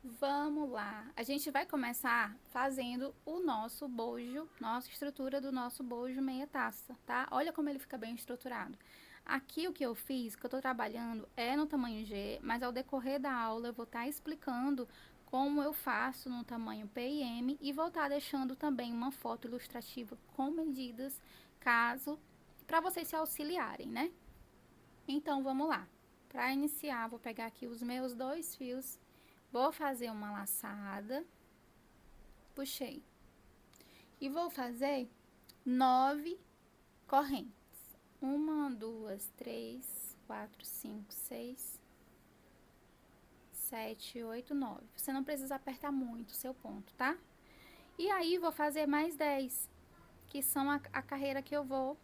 Vamos lá. A gente vai começar fazendo o nosso bojo, nossa estrutura do nosso bojo meia taça, tá? Olha como ele fica bem estruturado. Aqui o que eu fiz, que eu tô trabalhando, é no tamanho G, mas ao decorrer da aula eu vou estar explicando como eu faço no tamanho P e M e vou estar deixando também uma foto ilustrativa com medidas, caso, para vocês se auxiliarem, né? Então, vamos lá. Para iniciar, vou pegar aqui os meus 2 fios. Vou fazer uma laçada, puxei, e vou fazer 9 correntes. 1, 2, 3, 4, 5, 6, 7, 8, 9. Você não precisa apertar muito o seu ponto, tá? E aí, vou fazer mais 10, que são a carreira que eu vou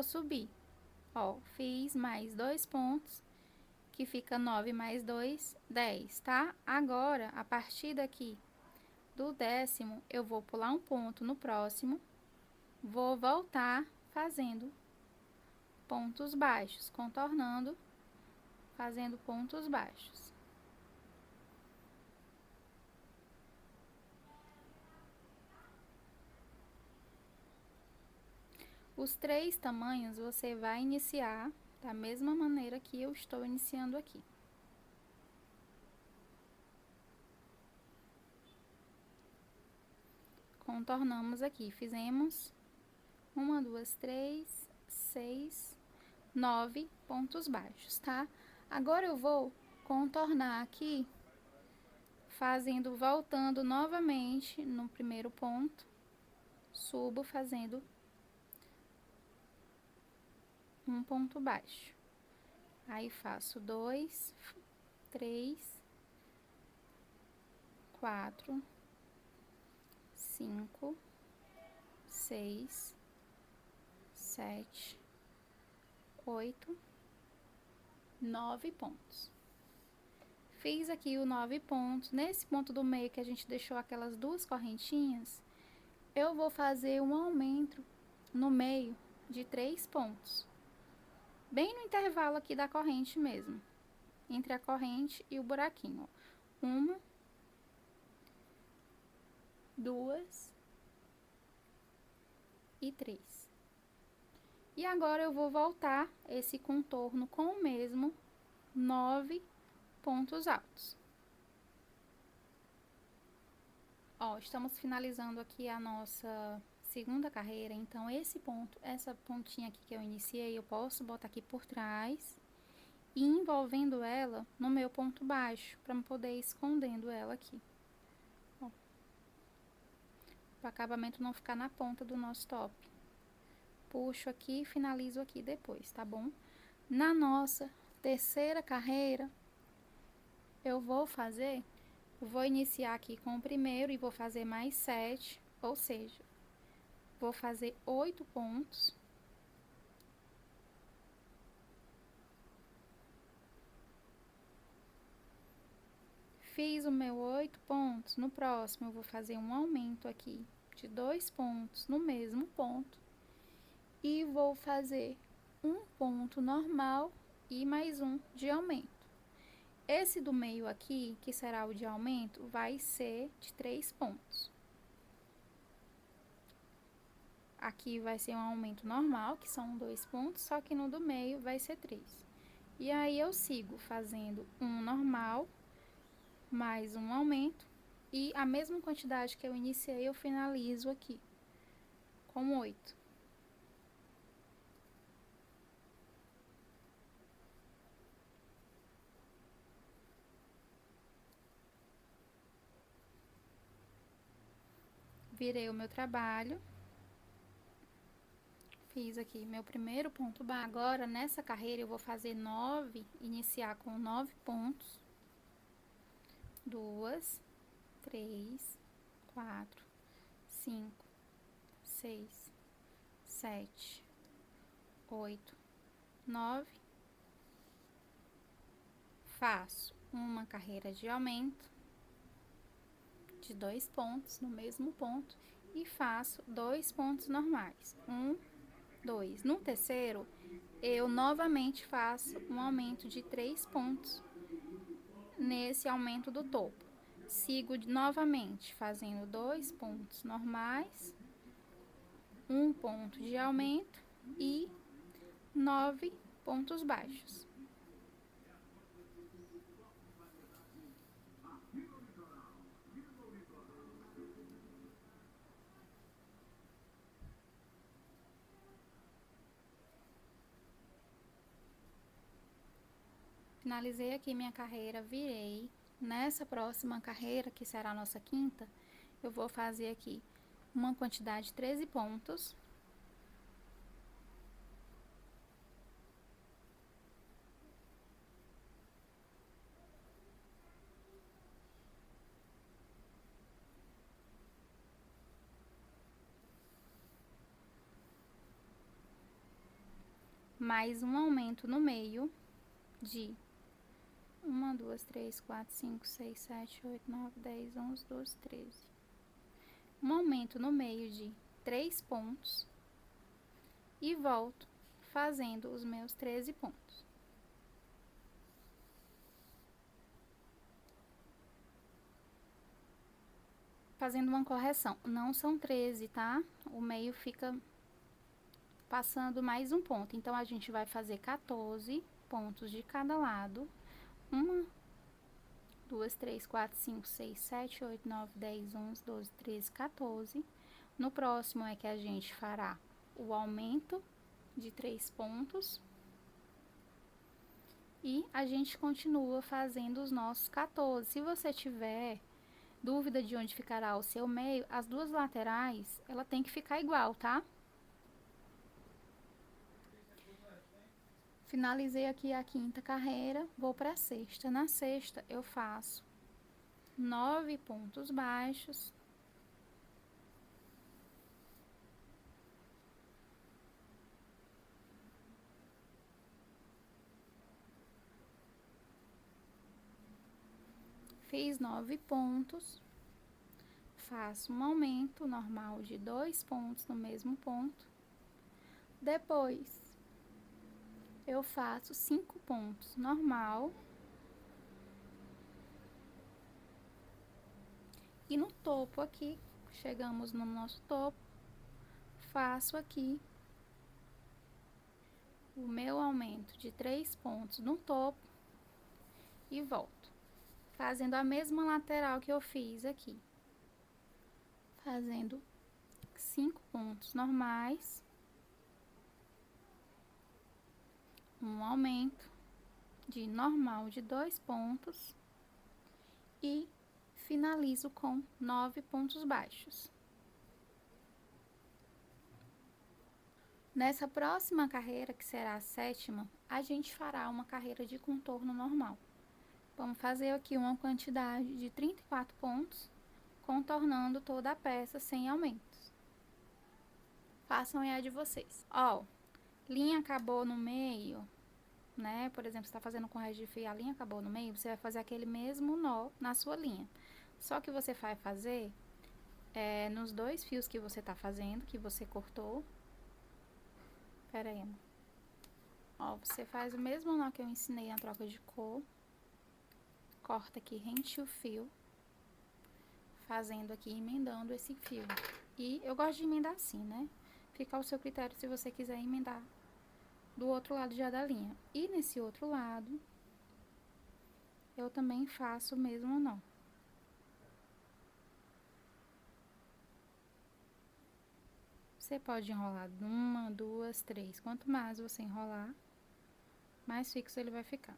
subir. Ó, fiz mais 2 pontos, que fica 9 mais 2, 10, tá? Agora, a partir daqui do 10º, eu vou pular um ponto no próximo, vou voltar fazendo pontos baixos, contornando, fazendo pontos baixos. Os 3 tamanhos você vai iniciar da mesma maneira que eu estou iniciando aqui. Contornamos aqui, fizemos 1, 2, 3, 6, 9 pontos baixos, tá? Agora eu vou contornar aqui, voltando novamente no primeiro ponto, subo fazendo um ponto baixo. Aí faço 2, 3, 4, 5, 6, 7, 8, 9 pontos. Fiz aqui os 9 pontos. Nesse ponto do meio que a gente deixou aquelas 2 correntinhas, eu vou fazer um aumento no meio de 3 pontos. Bem no intervalo aqui da corrente mesmo. Entre a corrente e o buraquinho. 1, 2 e 3. E agora eu vou voltar esse contorno com o mesmo 9 pontos altos. Ó, estamos finalizando aqui a nossa segunda carreira, então esse ponto, essa pontinha aqui que eu iniciei, eu posso botar aqui por trás e envolvendo ela no meu ponto baixo, para poder ir escondendo ela aqui. Ó, para o acabamento não ficar na ponta do nosso top. Puxo aqui e finalizo aqui depois, tá bom? Na nossa terceira carreira, eu vou iniciar aqui com o primeiro e vou fazer mais 7, ou seja, vou fazer 8 pontos. Fiz o meu 8 pontos, no próximo eu vou fazer um aumento aqui de 2 pontos no mesmo ponto. E vou fazer um ponto normal e mais um de aumento. Esse do meio aqui, que será o de aumento, vai ser de 3 pontos. Aqui vai ser um aumento normal, que são 2 pontos, só que no do meio vai ser 3. E aí, eu sigo fazendo um normal, mais um aumento, e a mesma quantidade que eu iniciei, eu finalizo aqui, com 8. Virei o meu trabalho. Fiz aqui meu primeiro ponto baixo. Agora, nessa carreira, eu vou fazer 9, iniciar com 9 pontos. 2, 3, 4, 5, 6, 7, 8, 9. Faço uma carreira de aumento de 2 pontos no mesmo ponto e faço 2 pontos normais. 1, 2. No terceiro, eu novamente faço um aumento de 3 pontos nesse aumento do topo. Sigo novamente fazendo 2 pontos normais, 1 ponto de aumento e 9 pontos baixos. Finalizei aqui minha carreira, virei. Nessa próxima carreira, que será a nossa quinta, eu vou fazer aqui uma quantidade de 13 pontos. Mais um aumento no meio de 1, 2, 3, 4, 5, 6, 7, 8, 9, 10, 11, 12, 13. Um aumento no meio de 3 pontos e volto fazendo os meus 13 pontos. Fazendo uma correção, não são 13, tá? O meio fica passando mais um ponto. Então, a gente vai fazer 14 pontos de cada lado. 1, 2, 3, 4, 5, 6, 7, 8, 9, 10, 11, 12, 13, 14. No próximo é que a gente fará o aumento de 3 pontos. E a gente continua fazendo os nossos 14. Se você tiver dúvida de onde ficará o seu meio, as duas laterais, ela tem que ficar igual, tá? Finalizei aqui a quinta carreira, vou para a sexta. Na sexta, eu faço 9 pontos baixos. Fiz 9 pontos. Faço um aumento normal de 2 pontos no mesmo ponto. Depois, eu faço 5 pontos normal. E no topo aqui, chegamos no nosso topo, faço aqui o meu aumento de 3 pontos no topo e volto, fazendo a mesma lateral que eu fiz aqui. Fazendo 5 pontos normais, um aumento de normal de 2 pontos e finalizo com 9 pontos baixos. Nessa próxima carreira, que será a sétima, a gente fará uma carreira de contorno normal. Vamos fazer aqui uma quantidade de 34 pontos, contornando toda a peça sem aumentos. Façam aí a de vocês. Ó, linha acabou no meio, né? Por exemplo, você tá fazendo com raiz de fio, a linha acabou no meio, você vai fazer aquele mesmo nó na sua linha. Só que você vai fazer nos 2 fios que você tá fazendo, que você cortou. Pera aí, amor. Ó, você faz o mesmo nó que eu ensinei na troca de cor. Corta aqui rente o fio, fazendo aqui, emendando esse fio. E eu gosto de emendar assim, né? Fica ao seu critério se você quiser emendar do outro lado já da linha. E nesse outro lado, eu também faço o mesmo nó. Você pode enrolar 1, 2, 3. Quanto mais você enrolar, mais fixo ele vai ficar.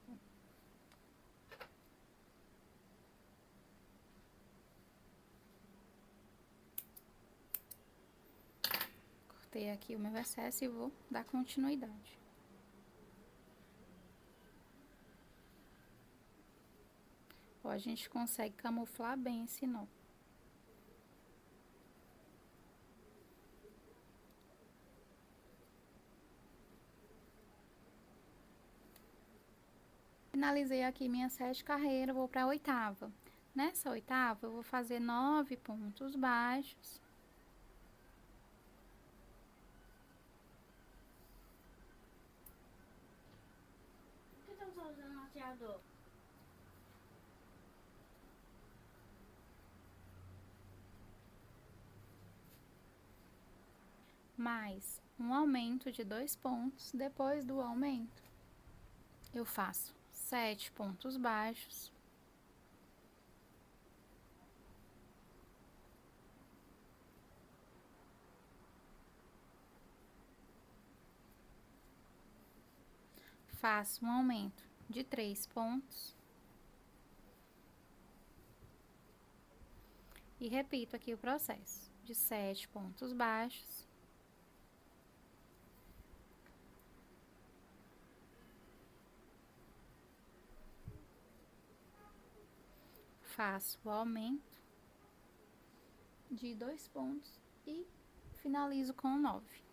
Cortei aqui o meu excesso e vou dar continuidade. Ó, a gente consegue camuflar bem esse nó. Finalizei aqui minha 7ª carreira, vou para a 8ª. Nessa 8ª, eu vou fazer 9 pontos baixos. Por que estamos usando lateador? mais um aumento de 2 pontos. Depois do aumento, eu faço 7 pontos baixos. Faço um aumento de 3 pontos. E repito aqui o processo de 7 pontos baixos. Faço o aumento de 2 pontos e finalizo com 9.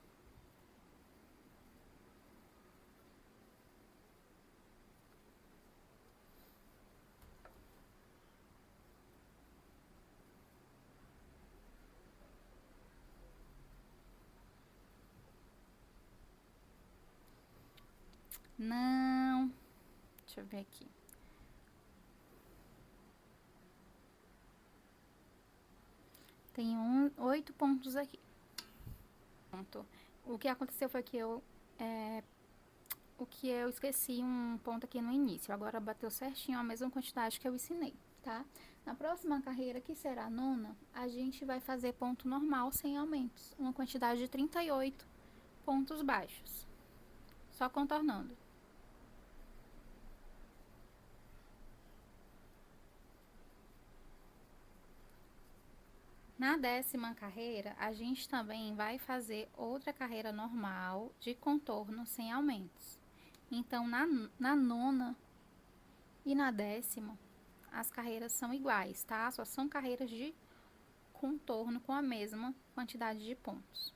Não, deixa eu ver aqui. Tem 8 pontos aqui. Ponto. O que aconteceu foi que eu esqueci um ponto aqui no início. Agora bateu certinho a mesma quantidade que eu ensinei, tá? Na próxima carreira, que será a 9ª, a gente vai fazer ponto normal sem aumentos. Uma quantidade de 38 pontos baixos. Só contornando. Na 10ª carreira, a gente também vai fazer outra carreira normal de contorno sem aumentos. Então, na 9ª e na 10ª, as carreiras são iguais, tá? Só são carreiras de contorno com a mesma quantidade de pontos.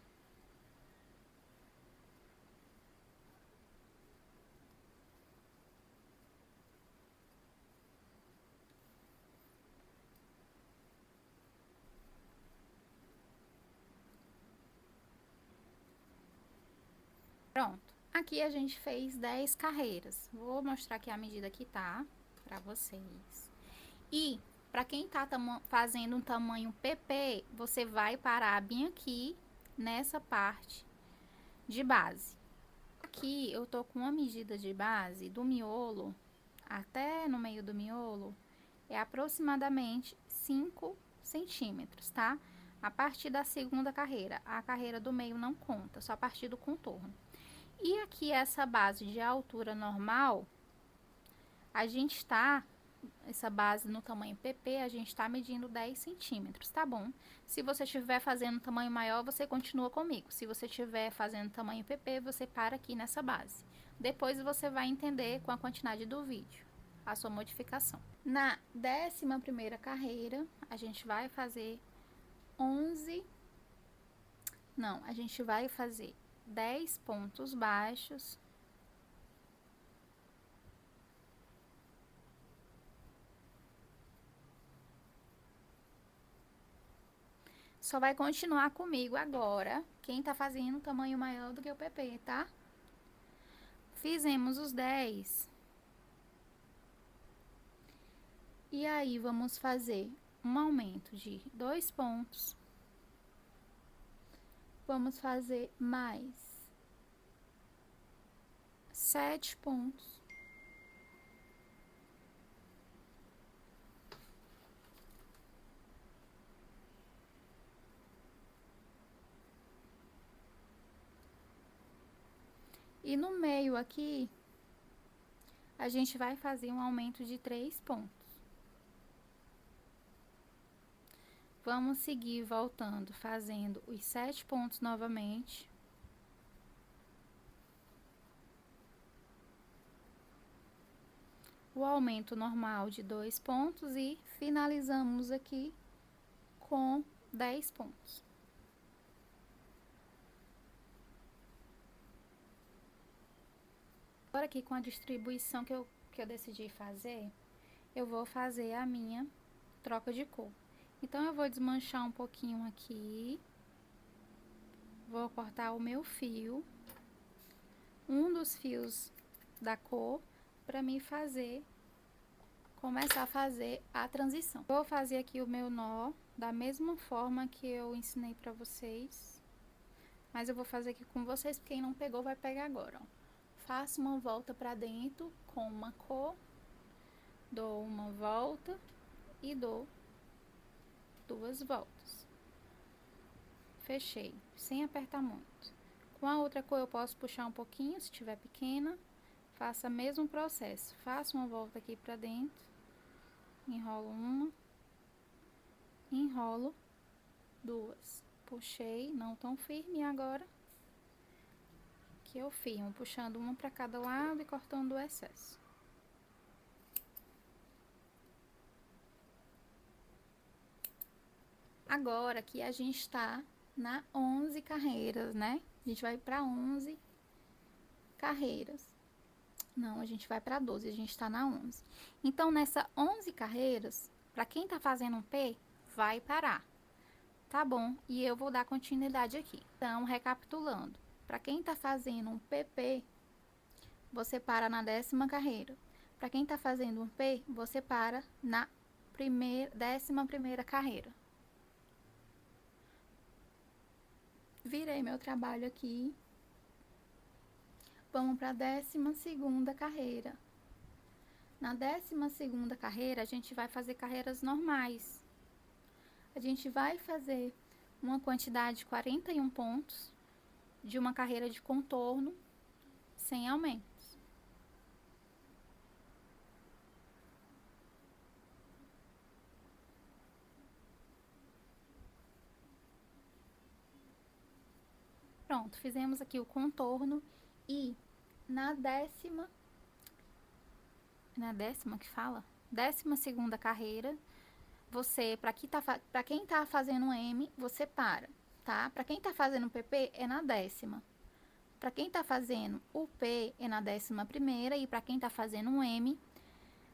Pronto. Aqui a gente fez 10 carreiras. Vou mostrar aqui a medida que tá pra vocês. E para quem tá fazendo um tamanho PP, você vai parar bem aqui nessa parte de base. Aqui eu tô com uma medida de base do miolo até no meio do miolo, é aproximadamente 5 centímetros, tá? A partir da 2ª carreira, a carreira do meio não conta, só a partir do contorno. E aqui essa base de altura normal, a gente está, essa base no tamanho PP, a gente está medindo 10 centímetros, tá bom? Se você estiver fazendo tamanho maior, você continua comigo. Se você estiver fazendo tamanho PP, você para aqui nessa base. Depois você vai entender com a quantidade do vídeo a sua modificação. Na 11ª carreira, a gente vai fazer 10 pontos baixos. Só vai continuar comigo agora quem tá fazendo um tamanho maior do que o PP, tá? Fizemos os 10. E aí, vamos fazer um aumento de 2 pontos. Vamos fazer mais 7 pontos. E no meio aqui, a gente vai fazer um aumento de 3 pontos. Vamos seguir voltando, fazendo os 7 pontos novamente. O aumento normal de 2 pontos e finalizamos aqui com 10 pontos. Agora aqui com a distribuição que eu decidi fazer, eu vou fazer a minha troca de cor. Então, eu vou desmanchar um pouquinho aqui, vou cortar o meu fio, um dos fios da cor, para mim começar a fazer a transição. Vou fazer aqui o meu nó da mesma forma que eu ensinei para vocês, Mas eu vou fazer aqui com vocês, quem não pegou vai pegar agora, ó. Faço uma volta pra dentro com uma cor, dou uma volta e dou 2 voltas. Fechei, sem apertar muito. Com a outra cor eu posso puxar um pouquinho, se tiver pequena. Faça o mesmo processo. Faço uma volta aqui pra dentro. Enrolo uma. Enrolo 2. Puxei, não tão firme agora. Que eu firmo, puxando uma pra cada lado e cortando o excesso. Agora que a gente tá na 11 carreiras, né? A gente vai pra 11 carreiras. Não, a gente vai pra 12, a gente tá na 11. Então, nessa 11 carreiras, pra quem tá fazendo um P, vai parar. Tá bom? E eu vou dar continuidade aqui. Então, recapitulando. Pra quem tá fazendo um PP, você para na 10ª carreira. Pra quem tá fazendo um P, você para na 11ª carreira. Virei meu trabalho aqui. Vamos para a 12ª carreira. Na 12ª carreira, a gente vai fazer carreiras normais. A gente vai fazer uma quantidade de 41 pontos de uma carreira de contorno sem aumentos. Pronto, fizemos aqui o contorno e na 10ª que fala? 12ª carreira, você, para quem tá fazendo um M, você para, tá? Para quem tá fazendo um PP, é na 10ª. Para quem tá fazendo o P, é na 11ª. E para quem tá fazendo um M,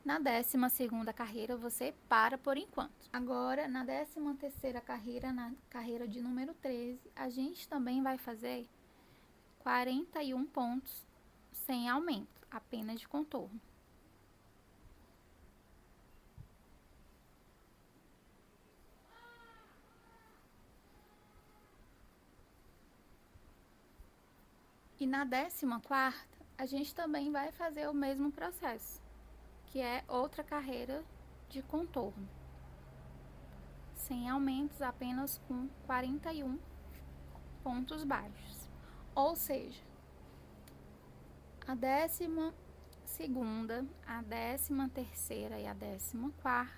na 12ª carreira, você para por enquanto. Agora, na 13ª carreira, na carreira de número 13, a gente também vai fazer 41 pontos sem aumento, apenas de contorno. E na 14ª, a gente também vai fazer o mesmo processo, que é outra carreira de contorno. Sem aumentos, apenas com 41 pontos baixos. Ou seja, a 12ª, a 13ª e a 14ª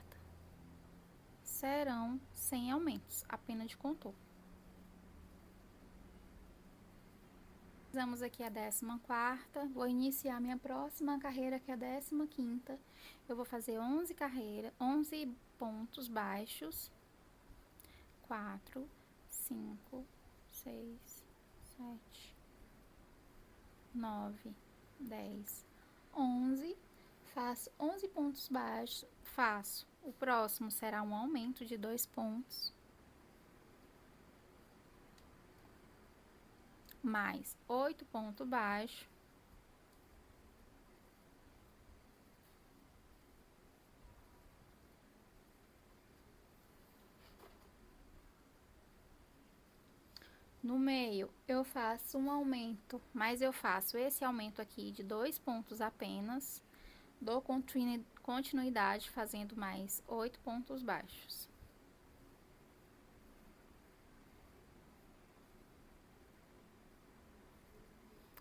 serão sem aumentos, apenas de contorno. Fizemos aqui a 14ª, vou iniciar minha próxima carreira, que é a 15ª. Eu vou fazer 11 pontos baixos. 4, 5, 6, 7, 9, 10, 11. Faço 11 pontos baixos, o próximo será um aumento de 2 pontos. Mais 8 pontos baixos. No meio, eu faço um aumento, mas eu faço esse aumento aqui de 2 pontos apenas. Dou continuidade fazendo mais 8 pontos baixos.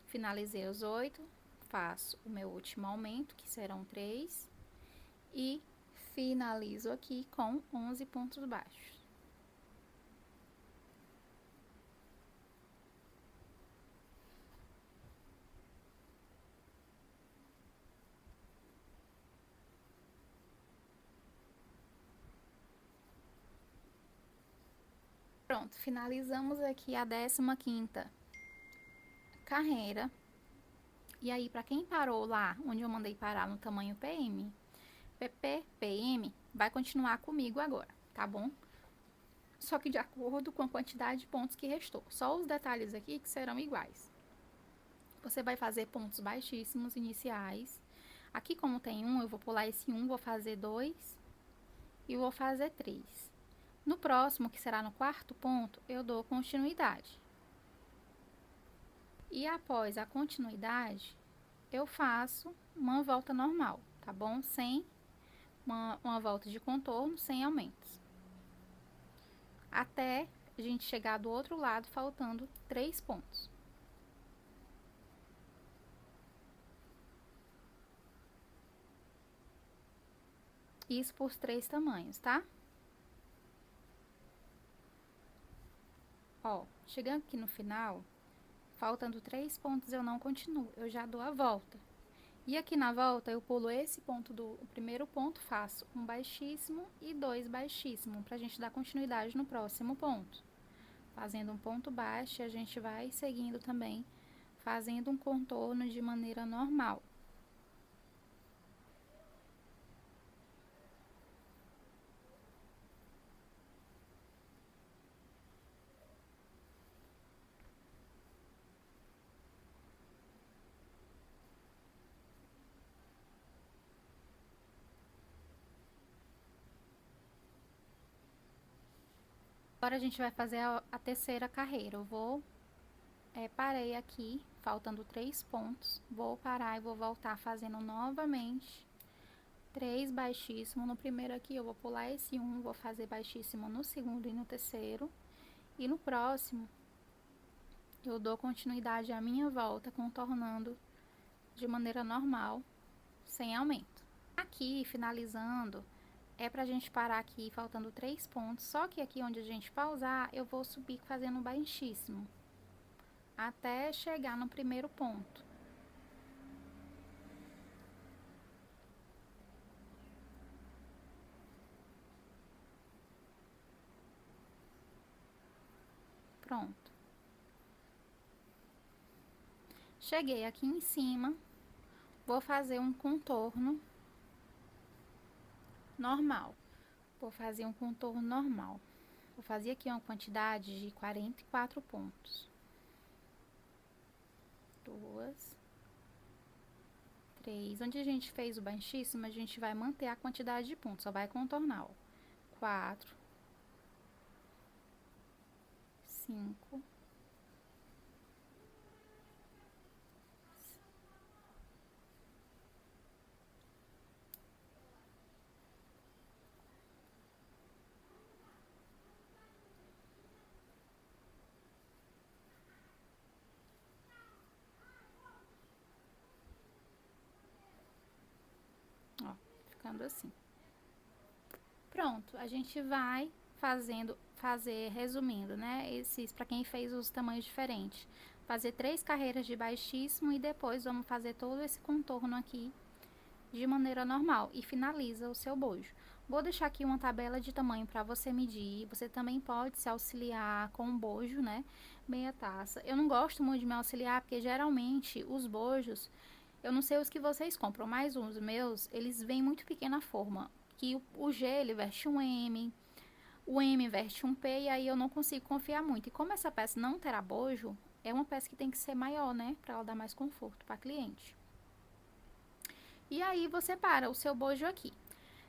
Finalizei os 8, faço o meu último aumento, que serão 3, e finalizo aqui com 11 pontos baixos. Pronto, finalizamos aqui a 15ª carreira. E aí, para quem parou lá, onde eu mandei parar no tamanho PM, PP, PM, vai continuar comigo agora, tá bom? Só que de acordo com a quantidade de pontos que restou. Só os detalhes aqui que serão iguais. Você vai fazer pontos baixíssimos iniciais. Aqui, como tem 1, eu vou pular esse 1, vou fazer 2 e vou fazer 3. No próximo, que será no 4º ponto, eu dou continuidade. E após a continuidade, eu faço uma volta normal, tá bom? Sem uma volta de contorno, sem aumentos. Até a gente chegar do outro lado, faltando 3 pontos. Isso por 3 tamanhos, tá? Ó, chegando aqui no final, faltando 3 pontos, eu não continuo, eu já dou a volta. E aqui na volta, eu pulo esse ponto o primeiro ponto, faço um baixíssimo e 2 baixíssimos, pra gente dar continuidade no próximo ponto. Fazendo um ponto baixo, a gente vai seguindo também, fazendo um contorno de maneira normal. Agora a gente vai fazer a terceira carreira. Eu parei aqui, faltando 3 pontos. Vou parar e vou voltar fazendo novamente 3 baixíssimos. No primeiro aqui eu vou pular esse 1, vou fazer baixíssimo no segundo e no terceiro. E no próximo, eu dou continuidade à minha volta, contornando de maneira normal, sem aumento. Aqui, finalizando, é pra gente parar aqui, faltando 3 pontos. Só que aqui onde a gente pausar, eu vou subir fazendo um baixíssimo, até chegar no primeiro ponto. Pronto. Cheguei aqui em cima, vou fazer um contorno normal. Vou fazer um contorno normal. Vou fazer aqui uma quantidade de 44 pontos. 2, 3. Onde a gente fez o baixíssimo, a gente vai manter a quantidade de pontos, só vai contornar, ó. 4, 5, 6, ó, ficando assim. Pronto, a gente vai resumindo, né? Esses, para quem fez os tamanhos diferentes. Fazer 3 carreiras de baixíssimo e depois vamos fazer todo esse contorno aqui de maneira normal e finaliza o seu bojo. Vou deixar aqui uma tabela de tamanho para você medir. Você também pode se auxiliar com um bojo, né? Meia taça. Eu não gosto muito de me auxiliar porque geralmente os bojos, eu não sei os que vocês compram, mas os meus, eles vêm muito pequena forma. Que o G ele veste um M, o M veste um P e aí eu não consigo confiar muito. E como essa peça não terá bojo, é uma peça que tem que ser maior, né? Para ela dar mais conforto para cliente. E aí você para o seu bojo aqui.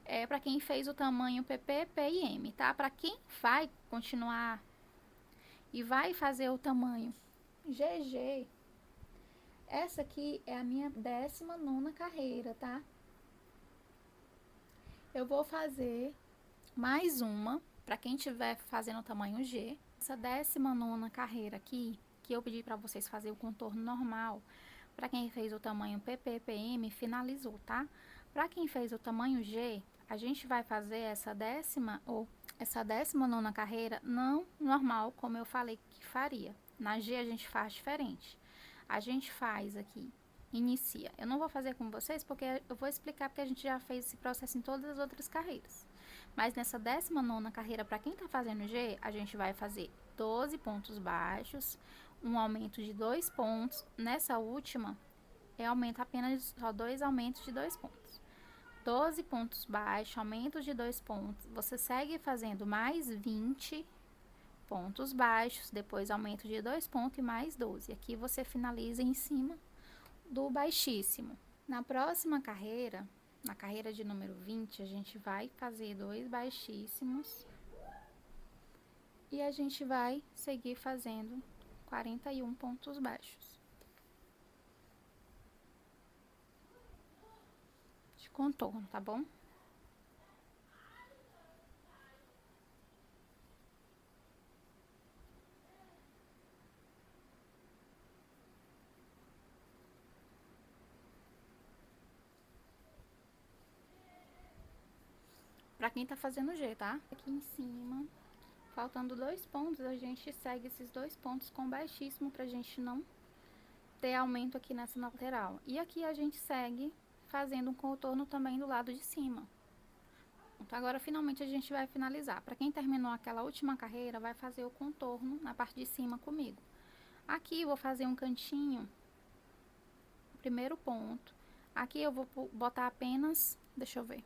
É para quem fez o tamanho PP, P e M, tá? Para quem vai continuar e vai fazer o tamanho GG, essa aqui é a minha 19ª carreira, tá? Eu vou fazer mais uma para quem tiver fazendo o tamanho G. Essa 19ª carreira aqui, que eu pedi para vocês fazer o contorno normal, para quem fez o tamanho PP, PM, finalizou, tá? Para quem fez o tamanho G, a gente vai fazer essa 19ª carreira não normal, como eu falei que faria. Na G a gente faz diferente. A gente faz aqui, inicia. Eu não vou fazer com vocês porque eu vou explicar porque a gente já fez esse processo em todas as outras carreiras. Mas nessa 19ª carreira, para quem tá fazendo G, a gente vai fazer 12 pontos baixos, um aumento de 2 pontos. Nessa última, aumenta apenas só 2 aumentos de 2 pontos. 12 pontos baixos, aumento de 2 pontos. Você segue fazendo mais 20 pontos baixos, depois aumento de 2 pontos e mais 12. Aqui você finaliza em cima do baixíssimo. Na próxima carreira, na carreira de número 20, a gente vai fazer 2 baixíssimos e a gente vai seguir fazendo 41 pontos baixos. contorno, tá bom? Pra quem tá fazendo G, tá? Aqui em cima, faltando 2 pontos, a gente segue esses 2 pontos com baixíssimo pra gente não ter aumento aqui nessa lateral. E aqui a gente segue fazendo um contorno também do lado de cima. Então, agora finalmente a gente vai finalizar. Pra quem terminou aquela última carreira, vai fazer o contorno na parte de cima comigo. Aqui eu vou fazer um cantinho, primeiro ponto. Aqui eu vou botar apenas, deixa eu ver.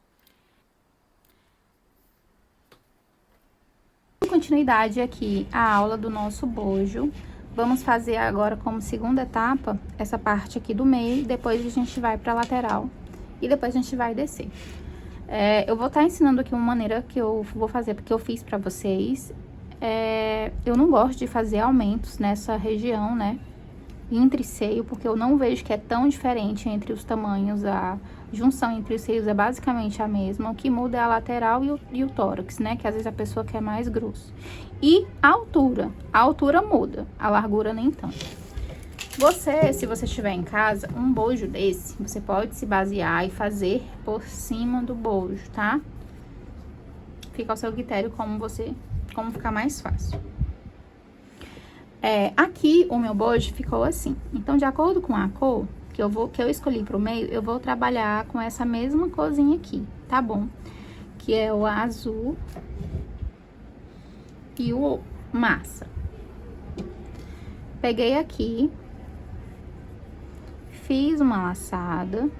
Continuidade aqui a aula do nosso bojo. Vamos fazer agora como segunda etapa essa parte aqui do meio, depois a gente vai pra lateral e depois a gente vai descer. Eu vou estar ensinando aqui uma maneira que eu vou fazer, porque eu fiz pra vocês. Eu não gosto de fazer aumentos nessa região, né, entre seio, porque eu não vejo que é tão diferente entre os tamanhos. A junção entre os seios é basicamente a mesma, o que muda é a lateral e o tórax, né, que às vezes a pessoa quer mais grosso. E a altura muda, a largura nem tanto. Se você tiver em casa um bojo desse, você pode se basear e fazer por cima do bojo, tá? Fica ao seu critério como ficar mais fácil. Aqui o meu bojo ficou assim. Então, de acordo com a cor que eu escolhi pro meio, eu vou trabalhar com essa mesma corzinha aqui, tá bom? Que é o azul e o massa. Peguei aqui, fiz uma laçada.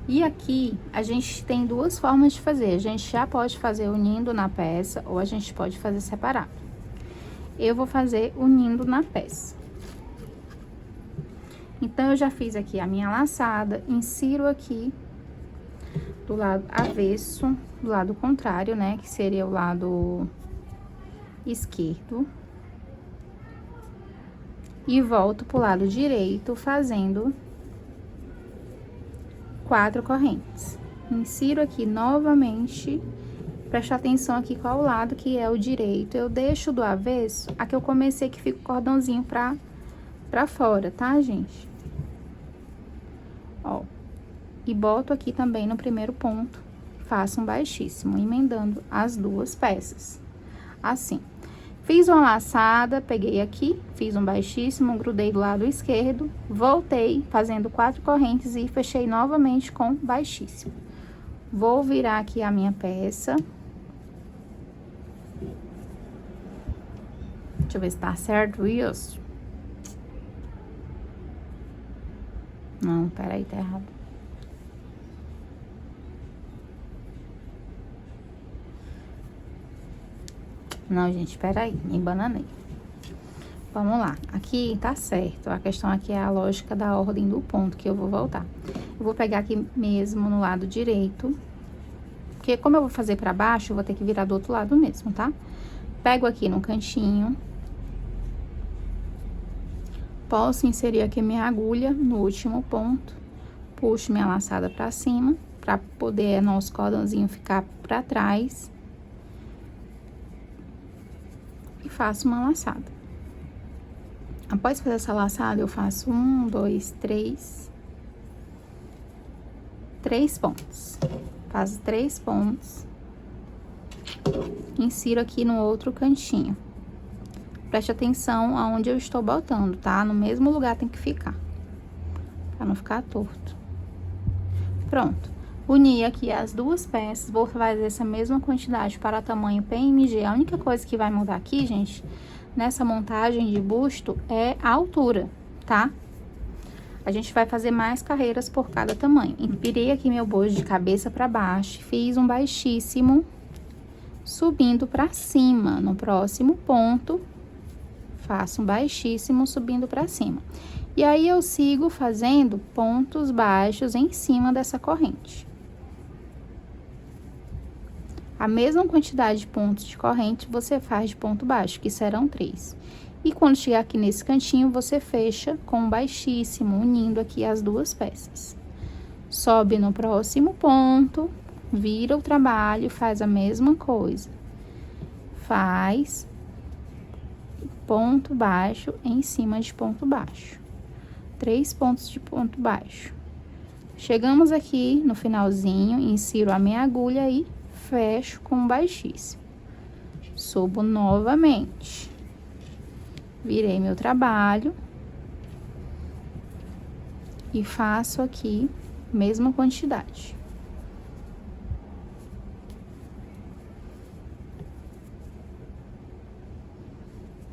E aqui, a gente tem duas formas de fazer. A gente já pode fazer unindo na peça, ou a gente pode fazer separado. Eu vou fazer unindo na peça. Então, eu já fiz aqui a minha laçada, insiro aqui do lado avesso, do lado contrário, né? Que seria o lado esquerdo. E volto pro lado direito, fazendo 4 correntes. Insiro aqui novamente, preste atenção aqui qual lado que é o direito. Eu deixo do avesso, a que eu comecei que fica o cordãozinho pra fora, tá, gente? Ó, e boto aqui também no primeiro ponto, faço um baixíssimo, emendando as duas peças, assim. Fiz uma laçada, peguei aqui, fiz um baixíssimo, grudei do lado esquerdo, voltei fazendo 4 correntes e fechei novamente com baixíssimo. Vou virar aqui a minha peça. Deixa eu ver se tá certo isso. Não, peraí, tá errado. Não, gente, peraí, me embananei. Vamos lá, aqui tá certo, a questão aqui é a lógica da ordem do ponto que eu vou voltar. Eu vou pegar aqui mesmo no lado direito, porque como eu vou fazer pra baixo, eu vou ter que virar do outro lado mesmo, tá? Pego aqui no cantinho. Posso inserir aqui minha agulha no último ponto, puxo minha laçada pra cima, pra poder nosso cordãozinho ficar pra trás. E faço uma laçada. Após fazer essa laçada, eu faço 1, 2, 3 pontos. Faço 3 pontos. Insiro aqui no outro cantinho. Preste atenção aonde eu estou botando, tá? No mesmo lugar tem que ficar, pra não ficar torto. Pronto. Uni aqui as duas peças, vou fazer essa mesma quantidade para tamanho PMG. A única coisa que vai mudar aqui, gente, nessa montagem de busto é a altura, tá? A gente vai fazer mais carreiras por cada tamanho. Empirei aqui meu bojo de cabeça para baixo, fiz um baixíssimo, subindo para cima. No próximo ponto, faço um baixíssimo, subindo para cima. E aí, eu sigo fazendo pontos baixos em cima dessa corrente. A mesma quantidade de pontos de corrente você faz de ponto baixo, que serão 3. E quando chegar aqui nesse cantinho, você fecha com baixíssimo, unindo aqui as duas peças. Sobe no próximo ponto, vira o trabalho, faz a mesma coisa. Faz ponto baixo em cima de ponto baixo. 3 pontos de ponto baixo. Chegamos aqui no finalzinho, insiro a minha agulha e fecho com baixíssimo. Subo novamente. Virei meu trabalho. E faço aqui mesma quantidade.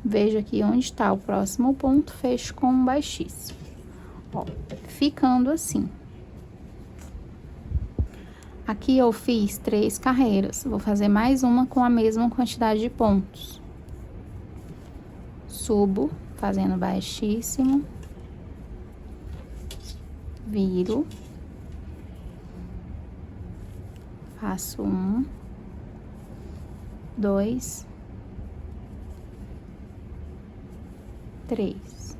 Vejo aqui onde está o próximo ponto, fecho com um baixíssimo. Ó, ficando assim. Aqui eu fiz 3 carreiras, vou fazer mais uma com a mesma quantidade de pontos. Subo, fazendo baixíssimo. Viro. Faço 1, 2, 3.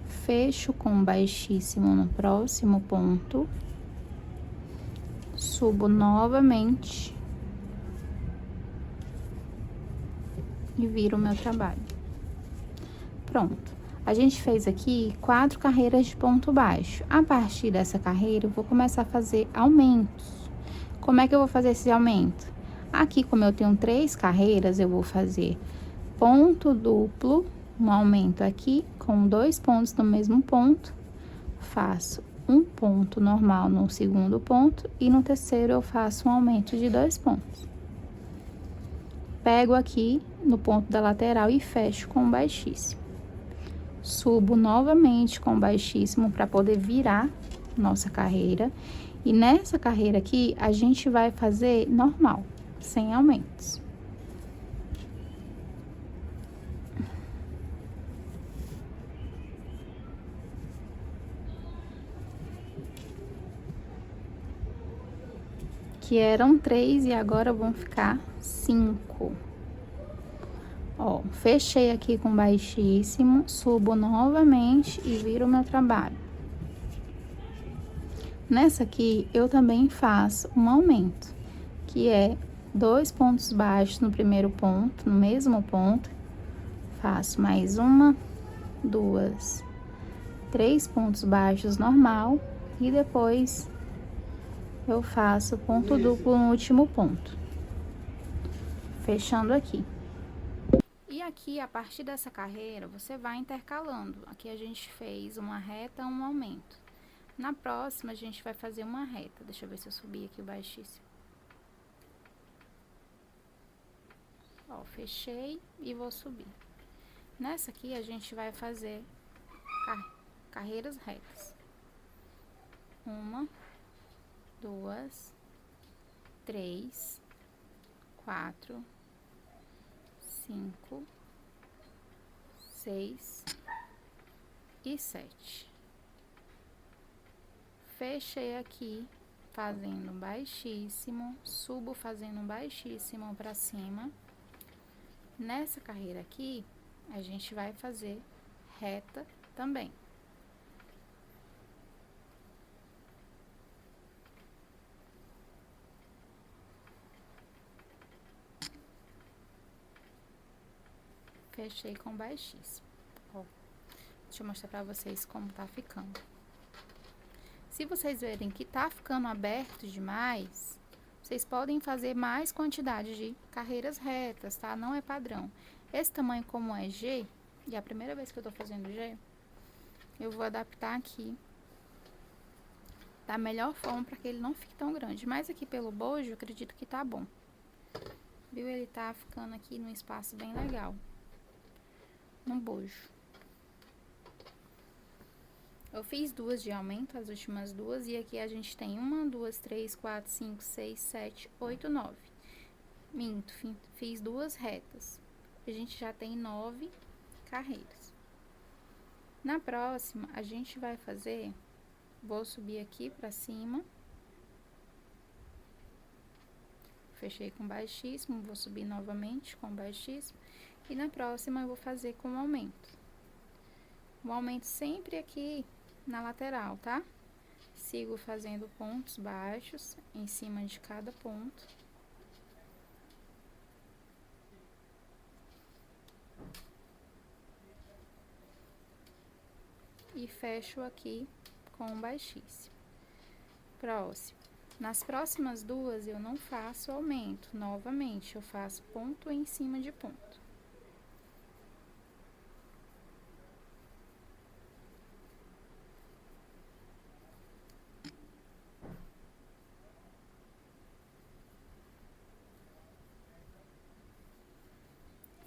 Fecho com baixíssimo no próximo ponto. Subo novamente. E viro o meu trabalho. Pronto. A gente fez aqui 4 carreiras de ponto baixo. A partir dessa carreira, eu vou começar a fazer aumentos. Como é que eu vou fazer esse aumento? Aqui, como eu tenho 3 carreiras, eu vou fazer ponto duplo, um aumento aqui, com 2 pontos no mesmo ponto. Faço um ponto normal no segundo ponto e no terceiro eu faço um aumento de 2 pontos. Pego aqui no ponto da lateral e fecho com baixíssimo. Subo novamente com baixíssimo para poder virar nossa carreira. E nessa carreira aqui, a gente vai fazer normal, sem aumentos. Que eram 3 e agora vão ficar 5. Ó, fechei aqui com baixíssimo, subo novamente e viro o meu trabalho. Nessa aqui, eu também faço um aumento, que é 2 pontos baixos no primeiro ponto, no mesmo ponto. Faço mais 1, 2, 3 pontos baixos normal e depois eu faço ponto duplo no último ponto, fechando aqui. E aqui, a partir dessa carreira, você vai intercalando. Aqui a gente fez uma reta, um aumento. Na próxima, a gente vai fazer uma reta. Deixa eu ver se eu subi aqui o baixíssimo. Ó, fechei e vou subir. Nessa aqui, a gente vai fazer carreiras retas. 1, 2, 3, 4, 5, 6 e 7. Fechei aqui fazendo baixíssimo, subo fazendo baixíssimo para cima. Nessa carreira aqui, a gente vai fazer reta também. Fechei com baixíssimo. Ó, deixa eu mostrar pra vocês como tá ficando. Se vocês verem que tá ficando aberto demais, vocês podem fazer mais quantidade de carreiras retas, tá? Não é padrão. Esse tamanho, como é G, e é a primeira vez que eu tô fazendo G, eu vou adaptar aqui da melhor forma para que ele não fique tão grande. Mas aqui pelo bojo, eu acredito que tá bom. Viu? Ele tá ficando aqui num espaço bem legal. No bojo. Eu fiz 2 de aumento, as últimas 2, e aqui a gente tem 1, 2, 3, 4, 5, 6, 7, 8, 9. Minto, fiz 2 retas. A gente já tem 9 carreiras. Na próxima, a gente vai fazer, vou subir aqui pra cima. Fechei com baixíssimo, vou subir novamente com baixíssimo. E na próxima eu vou fazer com aumento. O aumento sempre aqui na lateral, tá? Sigo fazendo pontos baixos em cima de cada ponto. E fecho aqui com um baixíssimo. Próximo. Nas próximas duas eu não faço aumento, novamente eu faço ponto em cima de ponto.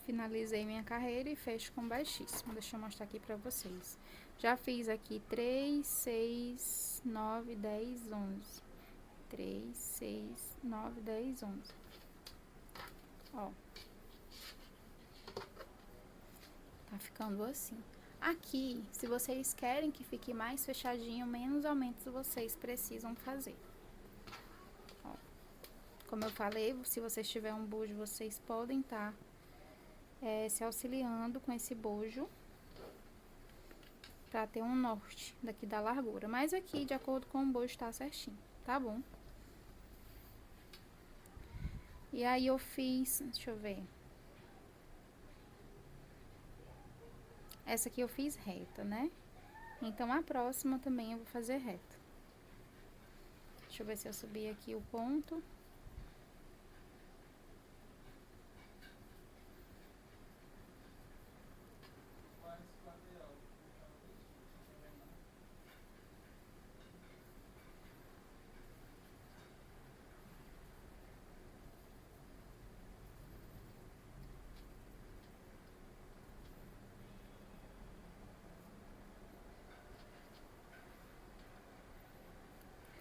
Finalizei minha carreira e fecho com baixíssimo. Deixa eu mostrar aqui pra vocês. Já fiz aqui 3, 6, 9, 10, 11. 3, 6, 9, 10, 11. Ó. Tá ficando assim. Aqui, se vocês querem que fique mais fechadinho, menos aumentos vocês precisam fazer. Ó. Como eu falei, se vocês tiverem um bojo, vocês podem estar se auxiliando com esse bojo pra ter um norte daqui da largura. Mas aqui, de acordo com o bojo, tá certinho, tá bom? E aí eu fiz, deixa eu ver. Essa aqui eu fiz reta, né? Então a próxima também eu vou fazer reta. Deixa eu ver se eu subi aqui o ponto.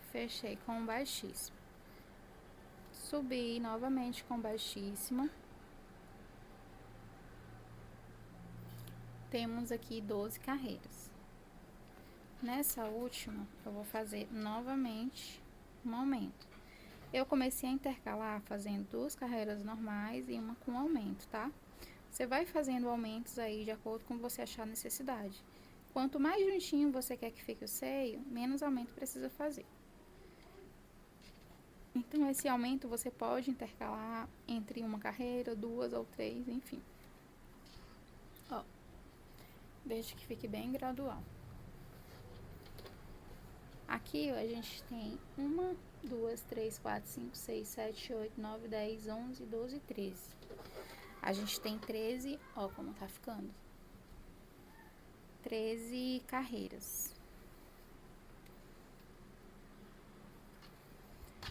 Fechei com baixíssimo. Subi novamente com baixíssimo. Temos aqui 12 carreiras. Nessa última, eu vou fazer novamente um aumento. Eu comecei a intercalar fazendo 2 carreiras normais e uma com aumento, tá? Você vai fazendo aumentos aí de acordo com você achar necessidade. Quanto mais juntinho você quer que fique o seio, menos aumento precisa fazer. Então, esse aumento você pode intercalar entre uma carreira, 2 ou 3, enfim. Ó, desde que fique bem gradual. Aqui, ó, a gente tem 1, 2, 3, 4, 5, 6, 7, 8, 9, 10, 11, 12, 13. A gente tem 13, ó como tá ficando. 13 carreiras.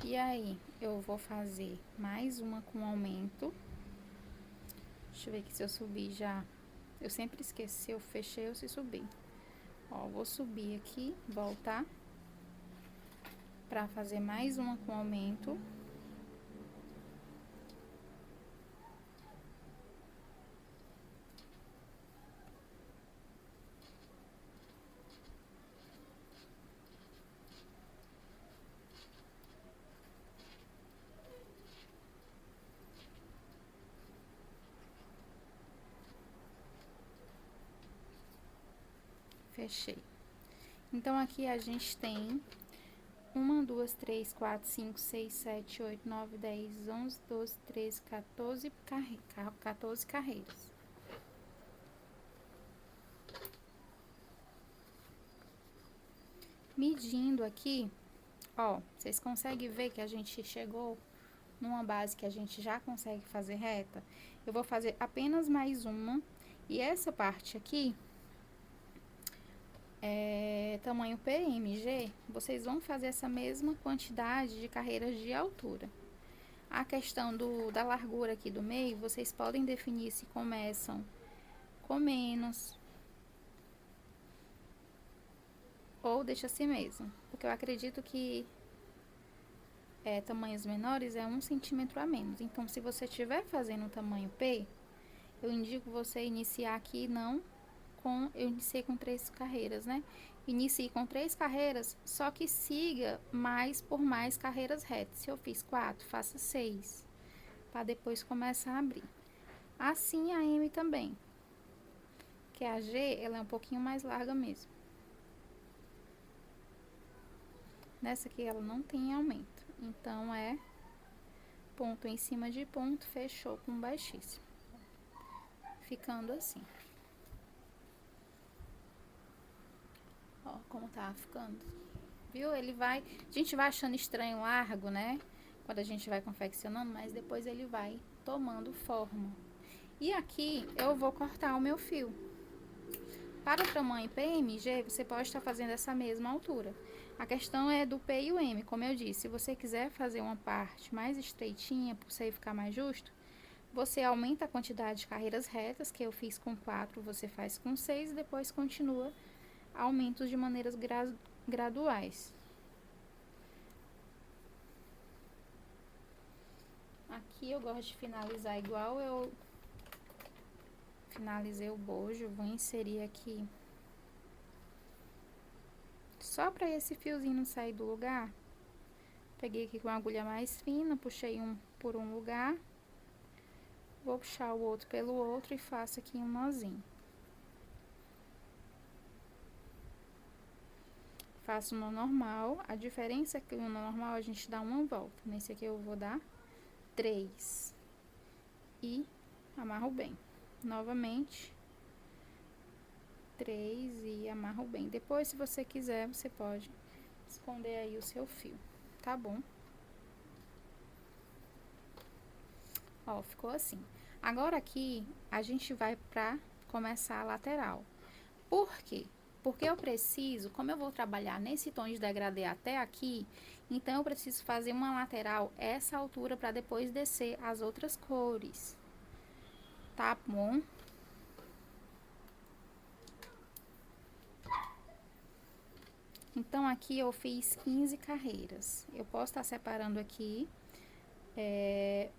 E aí, eu vou fazer mais uma com aumento. Deixa eu ver aqui se eu subir já. Eu sempre esqueço se eu fechei ou se subi. Ó, vou subir aqui, voltar. Pra fazer mais uma com aumento. Fechei. Então, aqui a gente tem 1, 2, 3, 4, 5, 6, 7, 8, 9, 10, 11, 12, 13, 14 carreiras. Medindo aqui, ó, vocês conseguem ver que a gente chegou numa base que a gente já consegue fazer reta? Eu vou fazer apenas mais uma, e essa parte aqui tamanho PMG, vocês vão fazer essa mesma quantidade de carreiras de altura. A questão da largura aqui do meio, vocês podem definir se começam com menos ou deixa assim mesmo, porque eu acredito que tamanhos menores é 1 centímetro a menos. Então, se você estiver fazendo o tamanho P, eu indico você iniciar aqui eu iniciei com 3 carreiras, né? Inicie com 3 carreiras, só que siga mais por mais carreiras retas. Se eu fiz 4, faça 6, para depois começar a abrir. Assim a M também, que a G, ela é um pouquinho mais larga mesmo. Nessa aqui ela não tem aumento, então é ponto em cima de ponto, fechou com baixíssimo, ficando assim. Ó, como tá ficando. Viu? Ele vai... A gente vai achando estranho largo, né? Quando a gente vai confeccionando, mas depois ele vai tomando forma. E aqui eu vou cortar o meu fio. Para o tamanho PMG, você pode estar fazendo essa mesma altura. A questão é do P e o M, como eu disse. Se você quiser fazer uma parte mais estreitinha, para você ficar mais justo, você aumenta a quantidade de carreiras retas, que eu fiz com 4, você faz com 6 e depois continua aumentos de maneiras graduais. Aqui eu gosto de finalizar igual eu finalizei o bojo. Vou inserir aqui só para esse fiozinho não sair do lugar. Peguei aqui com uma agulha mais fina, puxei um por um lugar, vou puxar o outro pelo outro e faço aqui um nozinho. Faço no normal. A diferença é que no normal a gente dá uma volta. Nesse aqui eu vou dar 3 e amarro bem. Novamente 3 e amarro bem. Depois, se você quiser, você pode esconder aí o seu fio, tá bom? Ó, ficou assim. Agora aqui a gente vai pra começar a lateral. Por quê? Porque eu preciso, como eu vou trabalhar nesse tom de degradê até aqui, então eu preciso fazer uma lateral essa altura para depois descer as outras cores, tá bom? Então aqui eu fiz 15 carreiras. Eu posso estar separando aqui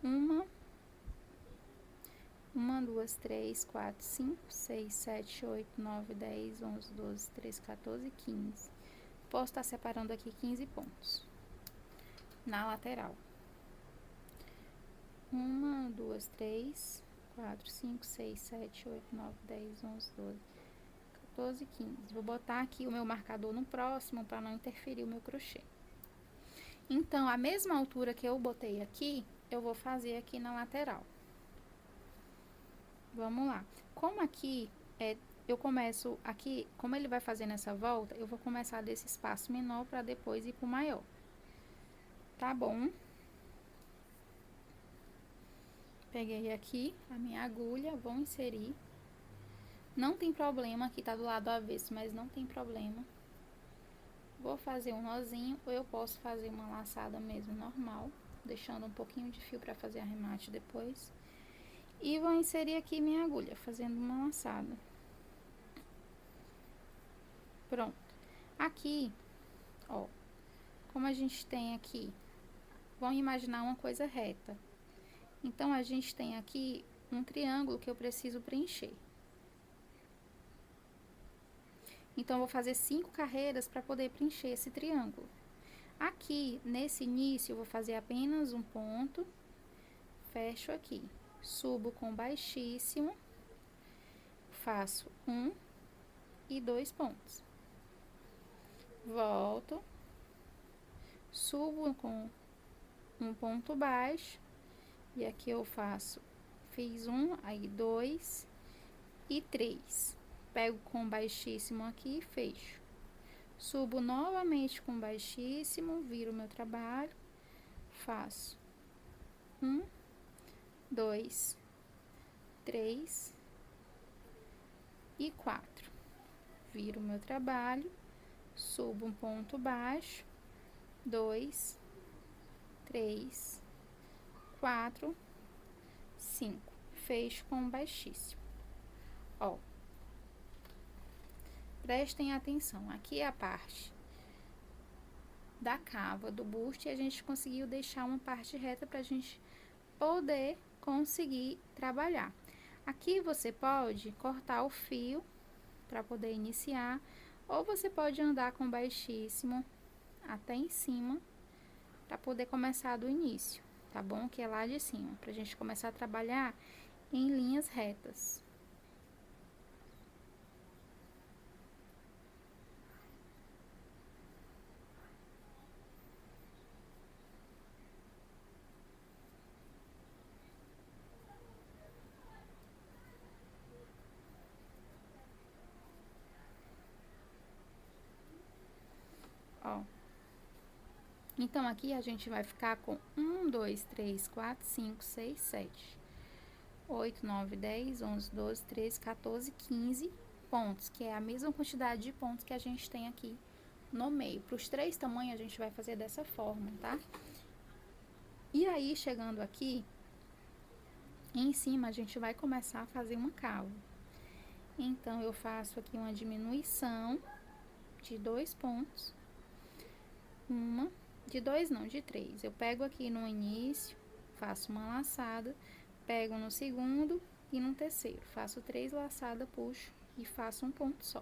uma, duas, três, quatro, cinco, seis, sete, oito, nove, 10, 11, 12, 13, 14, 15. Posso estar separando aqui 15 pontos na lateral. 1, 2, 3, 4, 5, 6, 7, 8, 9, 10, 11, 12, 14, 15. Vou botar aqui o meu marcador no próximo para não interferir o meu crochê. Então, a mesma altura que eu botei aqui, eu vou fazer aqui na lateral. Vamos lá. Como aqui eu começo aqui, como ele vai fazendo essa volta, eu vou começar desse espaço menor para depois ir pro maior. Tá bom? Peguei aqui a minha agulha, vou inserir. Não tem problema, aqui tá do lado avesso, mas não tem problema. Vou fazer um nozinho, ou eu posso fazer uma laçada mesmo normal, deixando um pouquinho de fio para fazer arremate depois. E vou inserir aqui minha agulha, fazendo uma laçada. Pronto. Aqui, ó, como a gente tem aqui, vamos imaginar uma coisa reta. Então, a gente tem aqui um triângulo que eu preciso preencher. Então, eu vou fazer 5 carreiras para poder preencher esse triângulo. Aqui, nesse início, eu vou fazer apenas um ponto, fecho aqui, subo com baixíssimo, faço 1 e 2 pontos. Volto, subo com um ponto baixo, e aqui eu fiz 1, aí 2 e 3. Pego com baixíssimo aqui e fecho. Subo novamente com baixíssimo, viro meu trabalho, faço 1, 2, 3 e 4. Viro meu trabalho, subo um ponto baixo, 2, 3, 4, 5. Fecho com baixíssimo. Ó, prestem atenção, aqui é a parte da cava do busto e a gente conseguiu deixar uma parte reta pra gente poder conseguir trabalhar. Aqui você pode cortar o fio para poder iniciar, ou você pode andar com baixíssimo até em cima para poder começar do início, tá bom? Que é lá de cima, pra gente começar a trabalhar em linhas retas. Ó. Então, aqui a gente vai ficar com 1, 2, 3, 4, 5, 6, 7, 8, 9, 10, 11, 12, 13, 14, 15 pontos, que é a mesma quantidade de pontos que a gente tem aqui no meio. Para os 3 tamanhos, a gente vai fazer dessa forma, tá? E aí, chegando aqui, em cima, a gente vai começar a fazer uma cava. Então, eu faço aqui uma diminuição de 2 pontos. Uma, de 2 não, de 3. Eu pego aqui no início, faço uma laçada, pego no segundo e no terceiro. Faço 3 laçadas, puxo e faço um ponto só.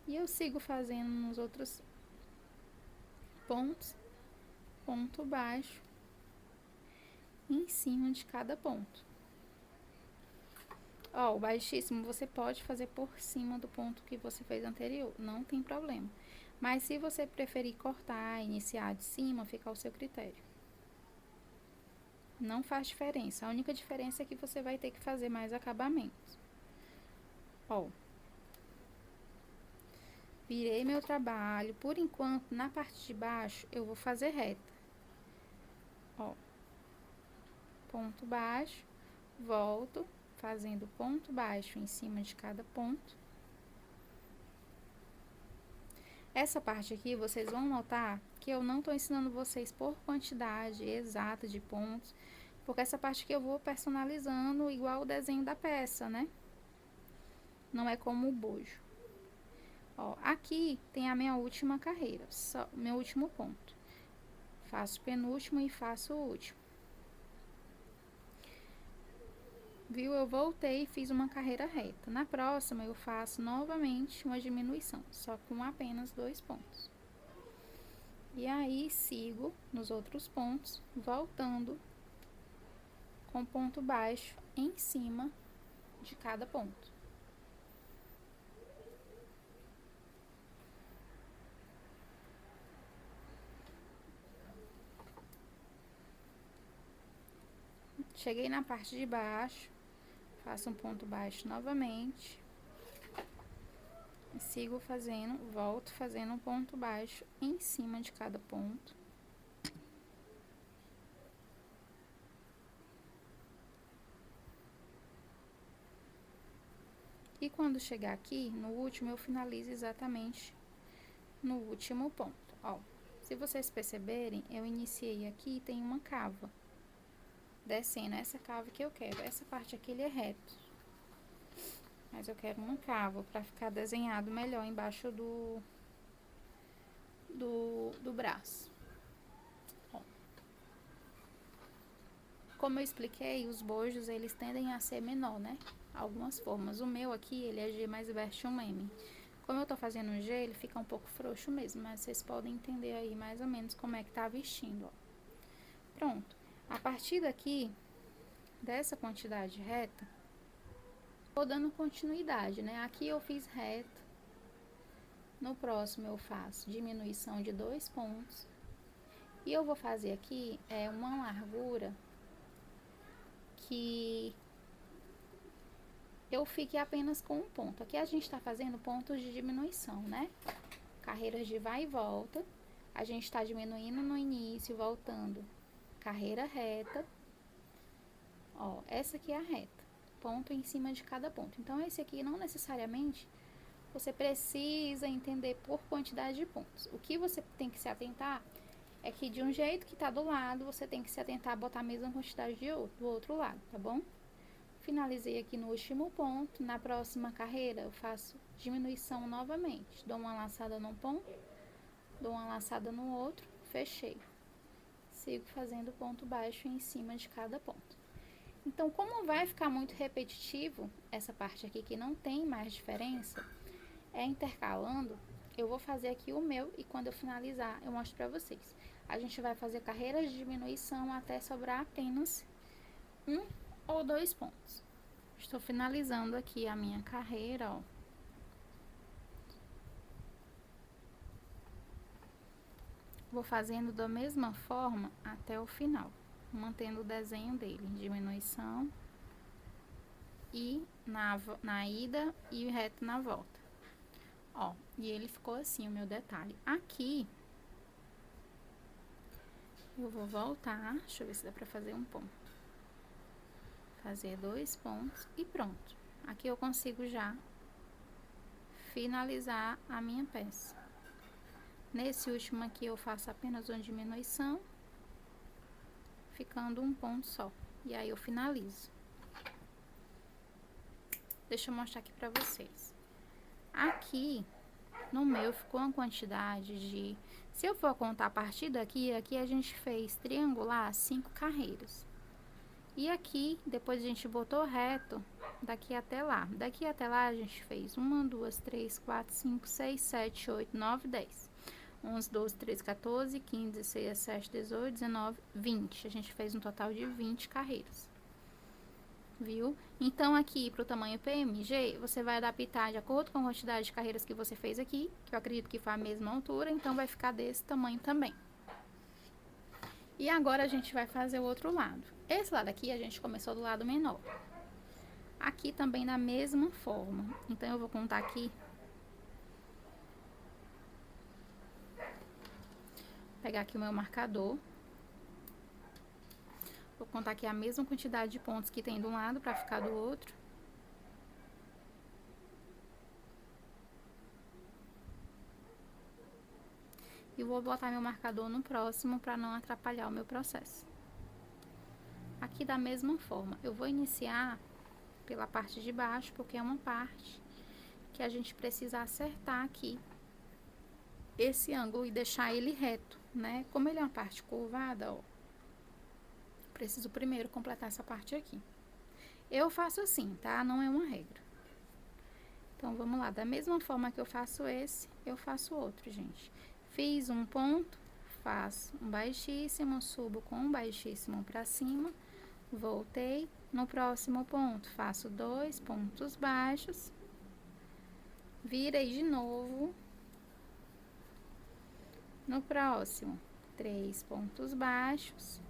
E eu sigo fazendo nos outros pontos, ponto baixo, em cima de cada ponto. Ó, o baixíssimo você pode fazer por cima do ponto que você fez anterior, não tem problema. Mas se você preferir cortar, iniciar de cima, fica ao seu critério. Não faz diferença, a única diferença é que você vai ter que fazer mais acabamentos. Ó, virei meu trabalho, por enquanto, na parte de baixo, eu vou fazer reta. Ó, ponto baixo, volto, fazendo ponto baixo em cima de cada ponto. Essa parte aqui, vocês vão notar que eu não tô ensinando vocês por quantidade exata de pontos, porque essa parte aqui eu vou personalizando igual o desenho da peça, né? Não é como o bojo. Ó, aqui tem a minha última carreira, só meu último ponto. Faço o penúltimo e faço o último. Viu? Eu voltei e fiz uma carreira reta. Na próxima, eu faço novamente uma diminuição, só com apenas 2 pontos. E aí, sigo nos outros pontos, voltando com ponto baixo em cima de cada ponto. Cheguei na parte de baixo, faço um ponto baixo novamente. E sigo fazendo, volto fazendo um ponto baixo em cima de cada ponto. E quando chegar aqui, no último, eu finalizo exatamente no último ponto. Ó, se vocês perceberem, eu iniciei aqui e tem uma cava. Descendo essa cava que eu quero. Essa parte aqui, ele é reto. Mas eu quero uma cava para ficar desenhado melhor embaixo do braço. Ó. Como eu expliquei, os bojos, eles tendem a ser menor, né? Algumas formas. O meu aqui, ele é G mais veste um M. Como eu tô fazendo um G, ele fica um pouco frouxo mesmo, mas vocês podem entender aí mais ou menos como é que tá vestindo, ó. Pronto. A partir daqui, dessa quantidade reta, vou dando continuidade, né? Aqui eu fiz reto. No próximo eu faço diminuição de 2 pontos. E eu vou fazer aqui uma largura que eu fique apenas com um ponto. Aqui a gente tá fazendo pontos de diminuição, né? Carreiras de vai e volta. A gente tá diminuindo no início, voltando. Carreira reta. Ó, essa aqui é a reta. Ponto em cima de cada ponto. Então, esse aqui não necessariamente você precisa entender por quantidade de pontos. O que você tem que se atentar é que de um jeito que tá do lado, você tem que se atentar a botar a mesma quantidade do outro lado, tá bom? Finalizei aqui no último ponto. Na próxima carreira, eu faço diminuição novamente. Dou uma laçada num ponto, dou uma laçada no outro, fechei. Sigo fazendo ponto baixo em cima de cada ponto. Então, como vai ficar muito repetitivo, essa parte aqui que não tem mais diferença, intercalando, eu vou fazer aqui o meu e quando eu finalizar, eu mostro pra vocês. A gente vai fazer carreiras de diminuição até sobrar apenas 1 ou 2 pontos. Estou finalizando aqui a minha carreira, ó. Vou fazendo da mesma forma até o final, mantendo o desenho dele, diminuição e na ida e reto na volta. Ó, e ele ficou assim, o meu detalhe. Aqui, eu vou voltar, deixa eu ver se dá pra fazer um ponto. Fazer 2 pontos e pronto. Aqui eu consigo já finalizar a minha peça. Nesse último aqui eu faço apenas uma diminuição, ficando um ponto só. E aí eu finalizo. Deixa eu mostrar aqui pra vocês. Aqui, no meu, ficou uma quantidade de... Se eu for contar a partir daqui, aqui a gente fez triangular 5 carreiras. E aqui, depois a gente botou reto, daqui até lá. Daqui até lá a gente fez 1, 2, 3, 4, 5, 6, 7, 8, 9, 10. 11, 12, 13, 14, 15, 16, 17, 18, 19, 20. A gente fez um total de 20 carreiras. Viu? Então, aqui para o tamanho PMG, você vai adaptar de acordo com a quantidade de carreiras que você fez aqui, que eu acredito que foi a mesma altura, então vai ficar desse tamanho também. E agora a gente vai fazer o outro lado. Esse lado aqui a gente começou do lado menor. Aqui também da mesma forma. Então, eu vou contar aqui. Pegar aqui o meu marcador. Vou contar aqui a mesma quantidade de pontos que tem de um lado para ficar do outro. E vou botar meu marcador no próximo para não atrapalhar o meu processo. Aqui da mesma forma, eu vou iniciar pela parte de baixo, porque é uma parte que a gente precisa acertar aqui esse ângulo e deixar ele reto, né? Como ele é uma parte curvada, ó, preciso primeiro completar essa parte aqui. Eu faço assim, tá? Não é uma regra. Então, vamos lá. Da mesma forma que eu faço esse, eu faço outro, gente. Fiz um ponto, faço um baixíssimo, subo com um baixíssimo pra cima, voltei. No próximo ponto, faço 2 pontos baixos, virei de novo. No próximo, 3 pontos baixos.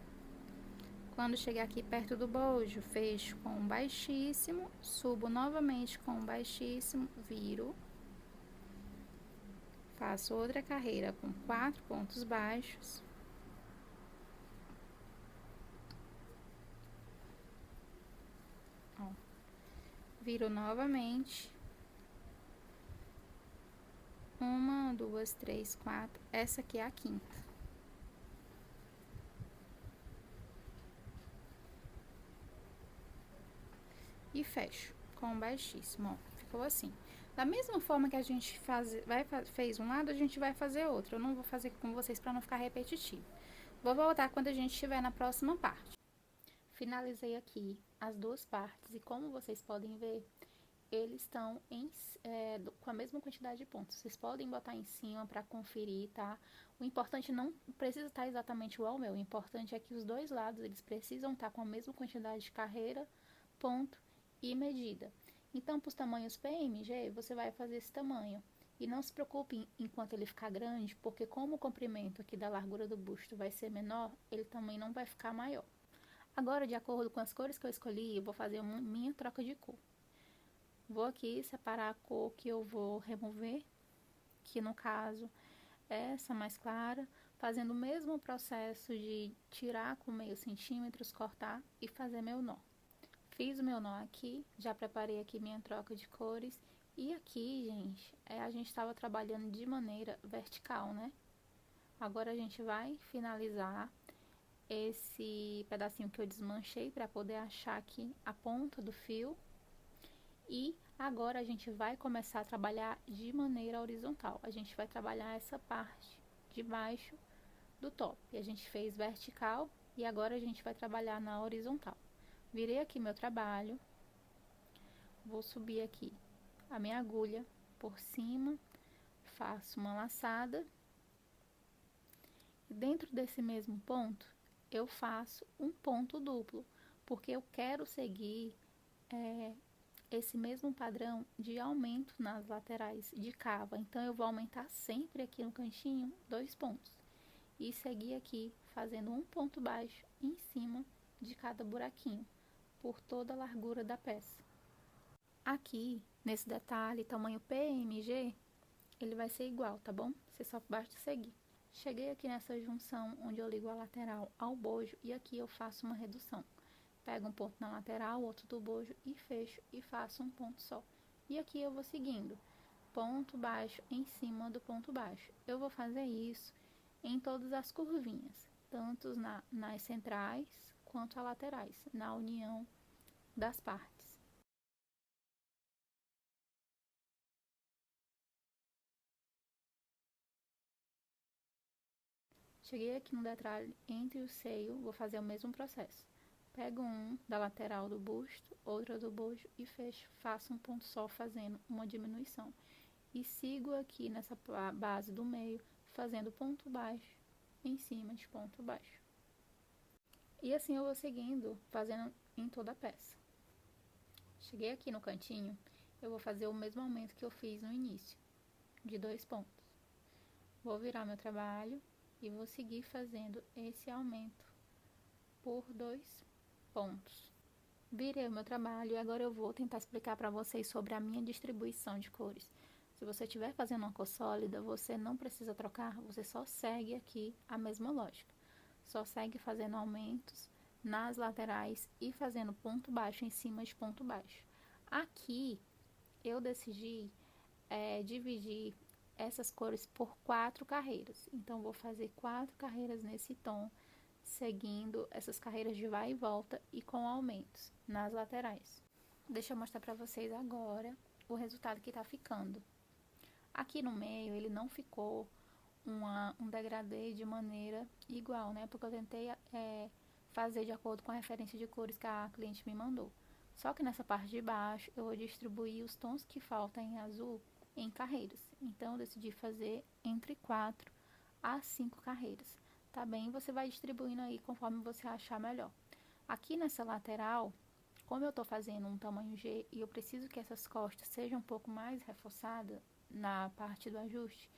Quando chegar aqui perto do bojo, fecho com um baixíssimo, subo novamente com um baixíssimo, viro. Faço outra carreira com 4 pontos baixos. Ó, viro novamente. 1, 2, 3, 4. Essa aqui é a quinta. E fecho com um baixíssimo, ó. Ficou assim. Da mesma forma que a gente fez um lado, a gente vai fazer outro. Eu não vou fazer com vocês para não ficar repetitivo. Vou voltar quando a gente estiver na próxima parte. Finalizei aqui as duas partes e como vocês podem ver, eles estão com a mesma quantidade de pontos. Vocês podem botar em cima para conferir, tá? O importante não precisa estar exatamente igual ao meu. O importante é que os dois lados, eles precisam estar com a mesma quantidade de carreira, ponto e medida. Então, para os tamanhos PMG, você vai fazer esse tamanho. E não se preocupe enquanto ele ficar grande, porque como o comprimento aqui da largura do busto vai ser menor, ele também não vai ficar maior. Agora, de acordo com as cores que eu escolhi, eu vou fazer minha troca de cor. Vou aqui separar a cor que eu vou remover, que no caso é essa mais clara, fazendo o mesmo processo de tirar com meio centímetros, cortar e fazer meu nó. Fiz o meu nó aqui, já preparei aqui minha troca de cores. E aqui, gente, a gente estava trabalhando de maneira vertical, né? Agora a gente vai finalizar esse pedacinho que eu desmanchei para poder achar aqui a ponta do fio. E agora a gente vai começar a trabalhar de maneira horizontal. A gente vai trabalhar essa parte de baixo do top. A gente fez vertical e agora a gente vai trabalhar na horizontal. Virei aqui meu trabalho, vou subir aqui a minha agulha por cima, faço uma laçada e dentro desse mesmo ponto eu faço um ponto duplo, porque eu quero seguir esse mesmo padrão de aumento nas laterais de cava. Então, eu vou aumentar sempre aqui no cantinho 2 pontos. E seguir aqui fazendo um ponto baixo em cima de cada buraquinho, por toda a largura da peça. Aqui, nesse detalhe, tamanho PMG, ele vai ser igual, tá bom? Você só basta seguir. Cheguei aqui nessa junção onde eu ligo a lateral ao bojo e aqui eu faço uma redução. Pego um ponto na lateral, outro do bojo e fecho e faço um ponto só. E aqui eu vou seguindo, ponto baixo em cima do ponto baixo. Eu vou fazer isso em todas as curvinhas, tanto nas centrais quanto as laterais, na união das partes. Cheguei aqui no detalhe entre o seio, vou fazer o mesmo processo. Pego um da lateral do busto, outra do bojo e fecho, faço um ponto só fazendo uma diminuição. E sigo aqui nessa base do meio, fazendo ponto baixo em cima de ponto baixo. E assim eu vou seguindo, fazendo em toda a peça. Cheguei aqui no cantinho, eu vou fazer o mesmo aumento que eu fiz no início, de 2 pontos. Vou virar meu trabalho e vou seguir fazendo esse aumento por 2 pontos. Virei o meu trabalho e agora eu vou tentar explicar para vocês sobre a minha distribuição de cores. Se você estiver fazendo uma cor sólida, você não precisa trocar, você só segue aqui a mesma lógica. Só segue fazendo aumentos nas laterais e fazendo ponto baixo em cima de ponto baixo. Aqui eu decidi dividir essas cores por 4 carreiras. Então, vou fazer 4 carreiras nesse tom, seguindo essas carreiras de vai e volta e com aumentos nas laterais. Deixa eu mostrar para vocês agora o resultado que tá ficando. Aqui no meio, ele não ficou um degradê de maneira igual, né? Porque eu tentei fazer de acordo com a referência de cores que a cliente me mandou. Só que nessa parte de baixo, eu vou distribuir os tons que faltam em azul em carreiras. Então, eu decidi fazer entre 4 a 5 carreiras, tá bem? Você vai distribuindo aí conforme você achar melhor. Aqui nessa lateral, como eu tô fazendo um tamanho G e eu preciso que essas costas sejam um pouco mais reforçadas na parte do ajuste,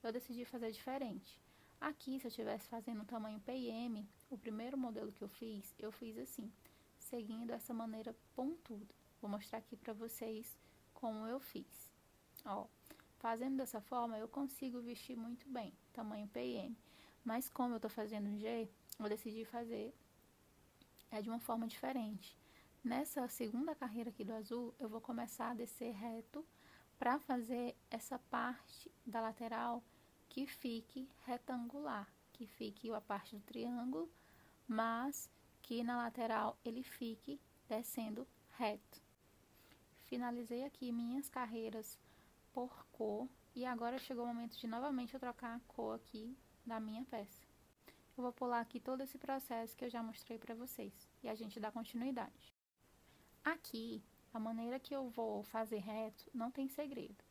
eu decidi fazer diferente. Aqui, se eu estivesse fazendo um tamanho PM, o primeiro modelo que eu fiz assim, seguindo essa maneira pontuda. Vou mostrar aqui pra vocês como eu fiz. Ó, fazendo dessa forma, eu consigo vestir muito bem, tamanho PM. Mas como eu tô fazendo G, eu decidi fazer de uma forma diferente. Nessa segunda carreira aqui do azul, eu vou começar a descer reto para fazer essa parte da lateral que fique retangular, que fique a parte do triângulo, mas que na lateral ele fique descendo reto. Finalizei aqui minhas carreiras por cor e agora chegou o momento de novamente eu trocar a cor aqui da minha peça. Eu vou pular aqui todo esse processo que eu já mostrei para vocês e a gente dá continuidade. Aqui, a maneira que eu vou fazer reto não tem segredo.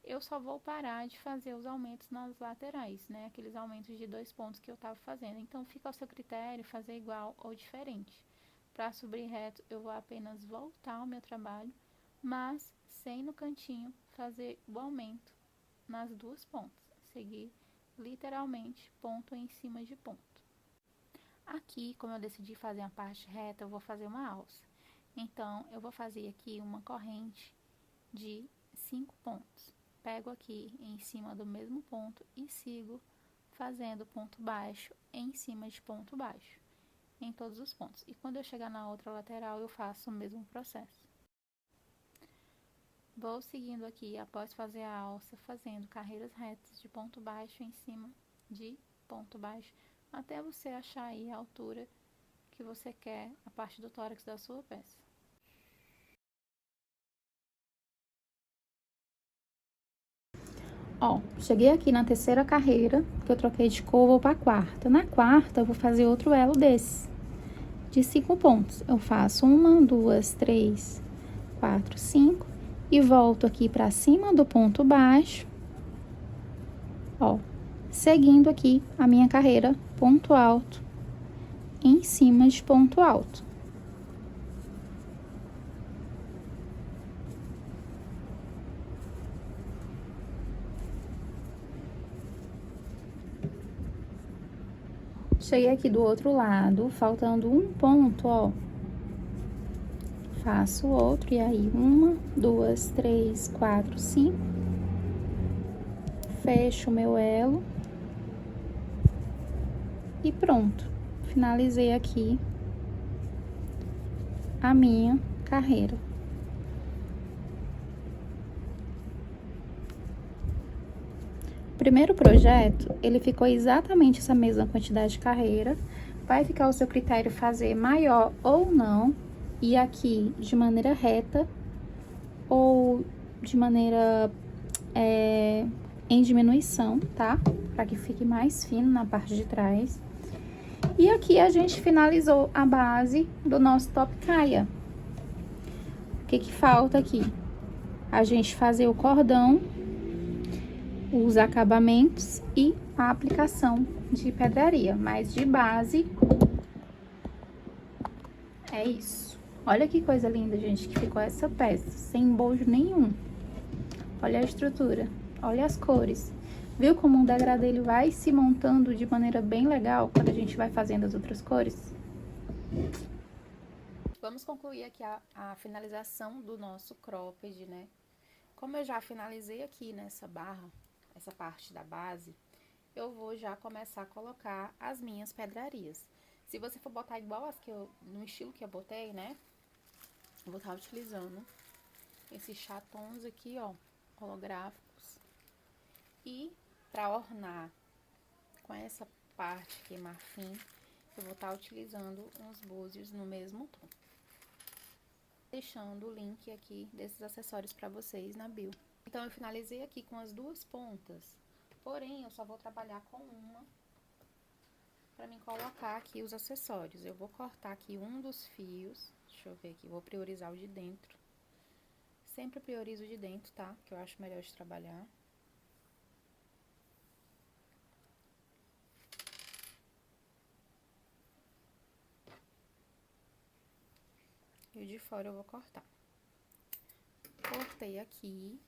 Eu só vou parar de fazer os aumentos nas laterais, né? Aqueles aumentos de 2 pontos que eu estava fazendo. Então, fica ao seu critério fazer igual ou diferente. Para subir reto, eu vou apenas voltar ao meu trabalho, mas sem no cantinho fazer o aumento nas 2 pontas. Seguir literalmente ponto em cima de ponto. Aqui, como eu decidi fazer a parte reta, eu vou fazer uma alça. Então, eu vou fazer aqui uma corrente de 5 pontos. Pego aqui em cima do mesmo ponto e sigo fazendo ponto baixo em cima de ponto baixo, em todos os pontos. E quando eu chegar na outra lateral, eu faço o mesmo processo. Vou seguindo aqui, após fazer a alça, fazendo carreiras retas de ponto baixo em cima de ponto baixo, até você achar aí a altura que você quer, a parte do tórax da sua peça. Ó, cheguei aqui na terceira carreira, que eu troquei de cor, vou pra quarta. Na quarta, eu vou fazer outro elo desse, de 5 pontos. Eu faço 1, 2, 3, 4, 5 e volto aqui pra cima do ponto baixo, ó, seguindo aqui a minha carreira ponto alto em cima de ponto alto. Cheguei aqui do outro lado, faltando um ponto, ó. Faço outro, e aí 1, 2, 3, 4, 5. Fecho o meu elo. E pronto. Finalizei aqui a minha carreira. O primeiro projeto, ele ficou exatamente essa mesma quantidade de carreira. Vai ficar ao seu critério fazer maior ou não. E aqui de maneira reta ou de maneira em diminuição, tá? Para que fique mais fino na parte de trás. E aqui a gente finalizou a base do nosso top caia. O que falta aqui? A gente fazer o cordão, os acabamentos e a aplicação de pedraria. Mas de base, é isso. Olha que coisa linda, gente, que ficou essa peça, sem bojo nenhum. Olha a estrutura, olha as cores. Viu como um degradê ele vai se montando de maneira bem legal quando a gente vai fazendo as outras cores? Vamos concluir aqui a finalização do nosso cropped, né? Como eu já finalizei aqui nessa barra, essa parte da base, eu vou já começar a colocar as minhas pedrarias. Se você for botar igual as que no estilo que eu botei, né? Eu vou estar utilizando esses chatons aqui, ó, holográficos. E para ornar com essa parte aqui marfim, eu vou estar utilizando uns búzios no mesmo tom. Deixando o link aqui desses acessórios para vocês na bio. Então, eu finalizei aqui com as duas pontas, porém, eu só vou trabalhar com uma para mim colocar aqui os acessórios. Eu vou cortar aqui um dos fios, deixa eu ver aqui, vou priorizar o de dentro. Sempre priorizo o de dentro, tá? Que eu acho melhor de trabalhar. E o de fora eu vou cortar. Cortei aqui.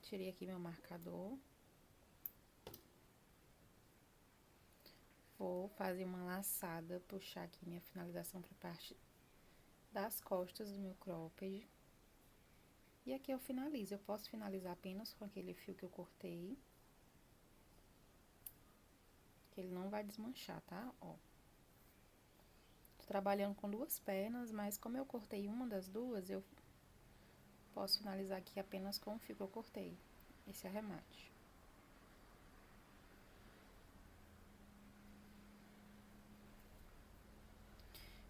Tirei aqui meu marcador. Vou fazer uma laçada, puxar aqui minha finalização pra parte das costas do meu cropped. E aqui eu finalizo. Eu posso finalizar apenas com aquele fio que eu cortei. Que ele não vai desmanchar, tá? Ó. Tô trabalhando com duas pernas, mas como eu cortei uma das duas, eu posso finalizar aqui apenas com o fio que eu cortei. Esse arremate.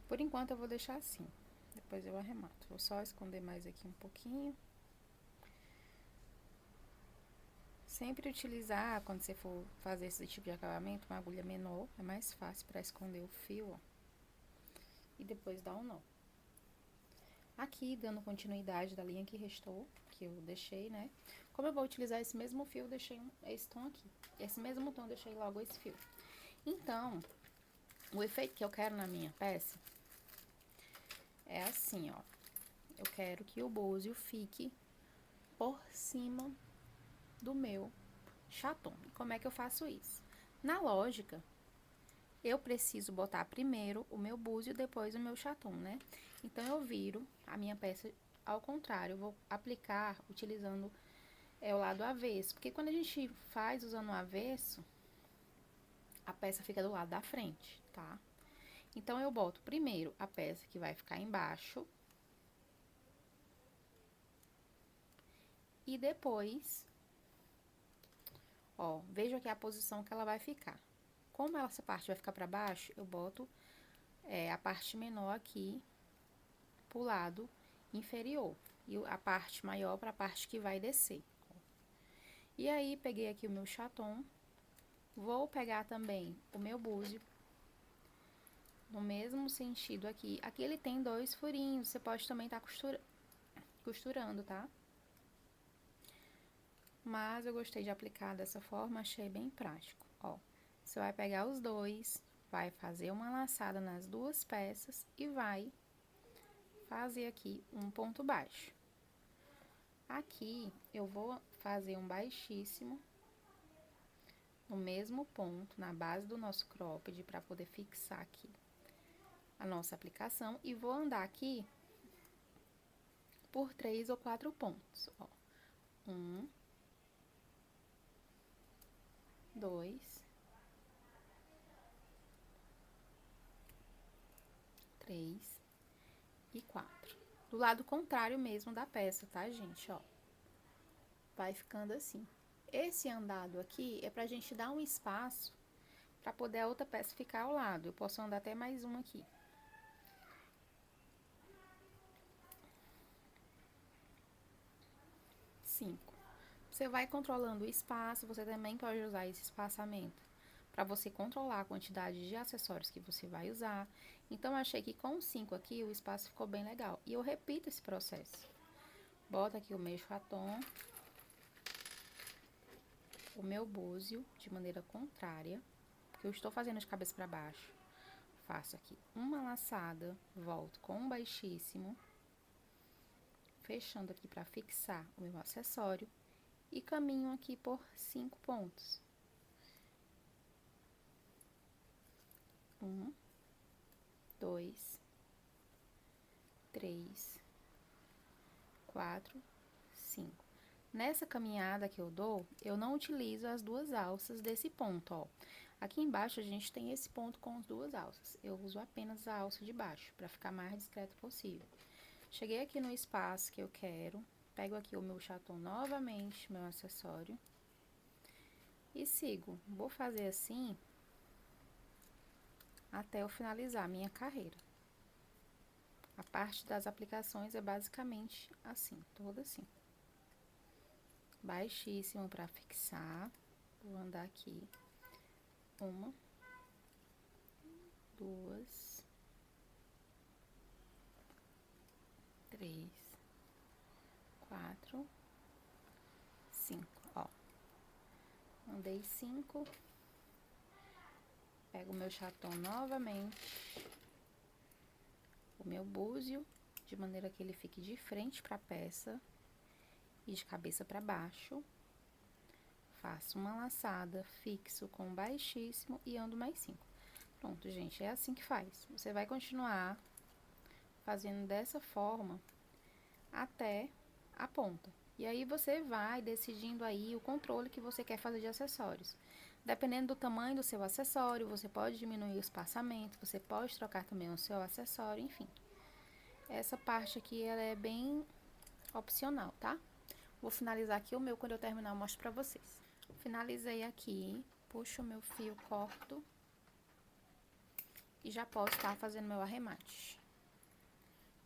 Por enquanto eu vou deixar assim. Depois eu arremato. Vou só esconder mais aqui um pouquinho. Sempre utilizar, quando você for fazer esse tipo de acabamento, uma agulha menor. É mais fácil para esconder o fio, ó. E depois dar um nó. Aqui, dando continuidade da linha que restou, que eu deixei, né? Como eu vou utilizar esse mesmo fio, eu deixei esse tom aqui. Esse mesmo tom, eu deixei logo esse fio. Então, o efeito que eu quero na minha peça é assim, ó. Eu quero que o búzio fique por cima do meu chaton. E como é que eu faço isso? Na lógica, eu preciso botar primeiro o meu búzio, depois o meu chaton, né? Então, eu viro a minha peça ao contrário. Eu vou aplicar utilizando o lado avesso. Porque quando a gente faz usando o avesso, a peça fica do lado da frente, tá? Então, eu boto primeiro a peça que vai ficar embaixo. E depois, ó, veja aqui a posição que ela vai ficar. Como essa parte vai ficar pra baixo, eu boto a parte menor aqui pro lado inferior. E a parte maior pra parte que vai descer. E aí, peguei aqui o meu chaton. Vou pegar também o meu búzio. No mesmo sentido aqui. Aqui ele tem 2 furinhos. Você pode também estar costurando, tá? Mas eu gostei de aplicar dessa forma, achei bem prático. Ó, você vai pegar os dois, vai fazer uma laçada nas duas peças e vai fazer aqui um ponto baixo. Aqui, eu vou fazer um baixíssimo no mesmo ponto, na base do nosso cropped, para poder fixar aqui a nossa aplicação. E vou andar aqui por 3 ou 4 pontos, ó. 1, 2, 3 e 4. Do lado contrário mesmo da peça, tá, gente? Ó, vai ficando assim. Esse andado aqui é pra gente dar um espaço pra poder a outra peça ficar ao lado. Eu posso andar até mais uma aqui. 5. Você vai controlando o espaço, você também pode usar esse espaçamento para você controlar a quantidade de acessórios que você vai usar. Então, eu achei que com 5 aqui, o espaço ficou bem legal. E eu repito esse processo. Bota aqui o meu chaton, o meu búzio de maneira contrária, porque eu estou fazendo de cabeça para baixo. Faço aqui uma laçada, volto com um baixíssimo, fechando aqui para fixar o meu acessório e caminho aqui por 5 pontos. 1, 2, 3, 4, 5. Nessa caminhada que eu dou, eu não utilizo as duas alças desse ponto, ó. Aqui embaixo a gente tem esse ponto com as duas alças. Eu uso apenas a alça de baixo, para ficar mais discreto possível. Cheguei aqui no espaço que eu quero, pego aqui o meu chaton novamente, meu acessório, e sigo. Vou fazer assim até eu finalizar a minha carreira. A parte das aplicações é basicamente assim, toda assim. Baixíssimo para fixar. Vou andar aqui. 1, 2, 3, 4, 5, ó. Andei 5. Pego o meu chaton novamente. O meu búzio, de maneira que ele fique de frente para a peça e de cabeça para baixo. Faço uma laçada, fixo com baixíssimo e ando mais 5. Pronto, gente, é assim que faz. Você vai continuar fazendo dessa forma até a ponta. E aí, você vai decidindo aí o controle que você quer fazer de acessórios. Dependendo do tamanho do seu acessório, você pode diminuir o espaçamento, você pode trocar também o seu acessório, enfim. Essa parte aqui, ela é bem opcional, tá? Vou finalizar aqui o meu, quando eu terminar eu mostro pra vocês. Finalizei aqui, puxo o meu fio, corto e já posso estar fazendo meu arremate.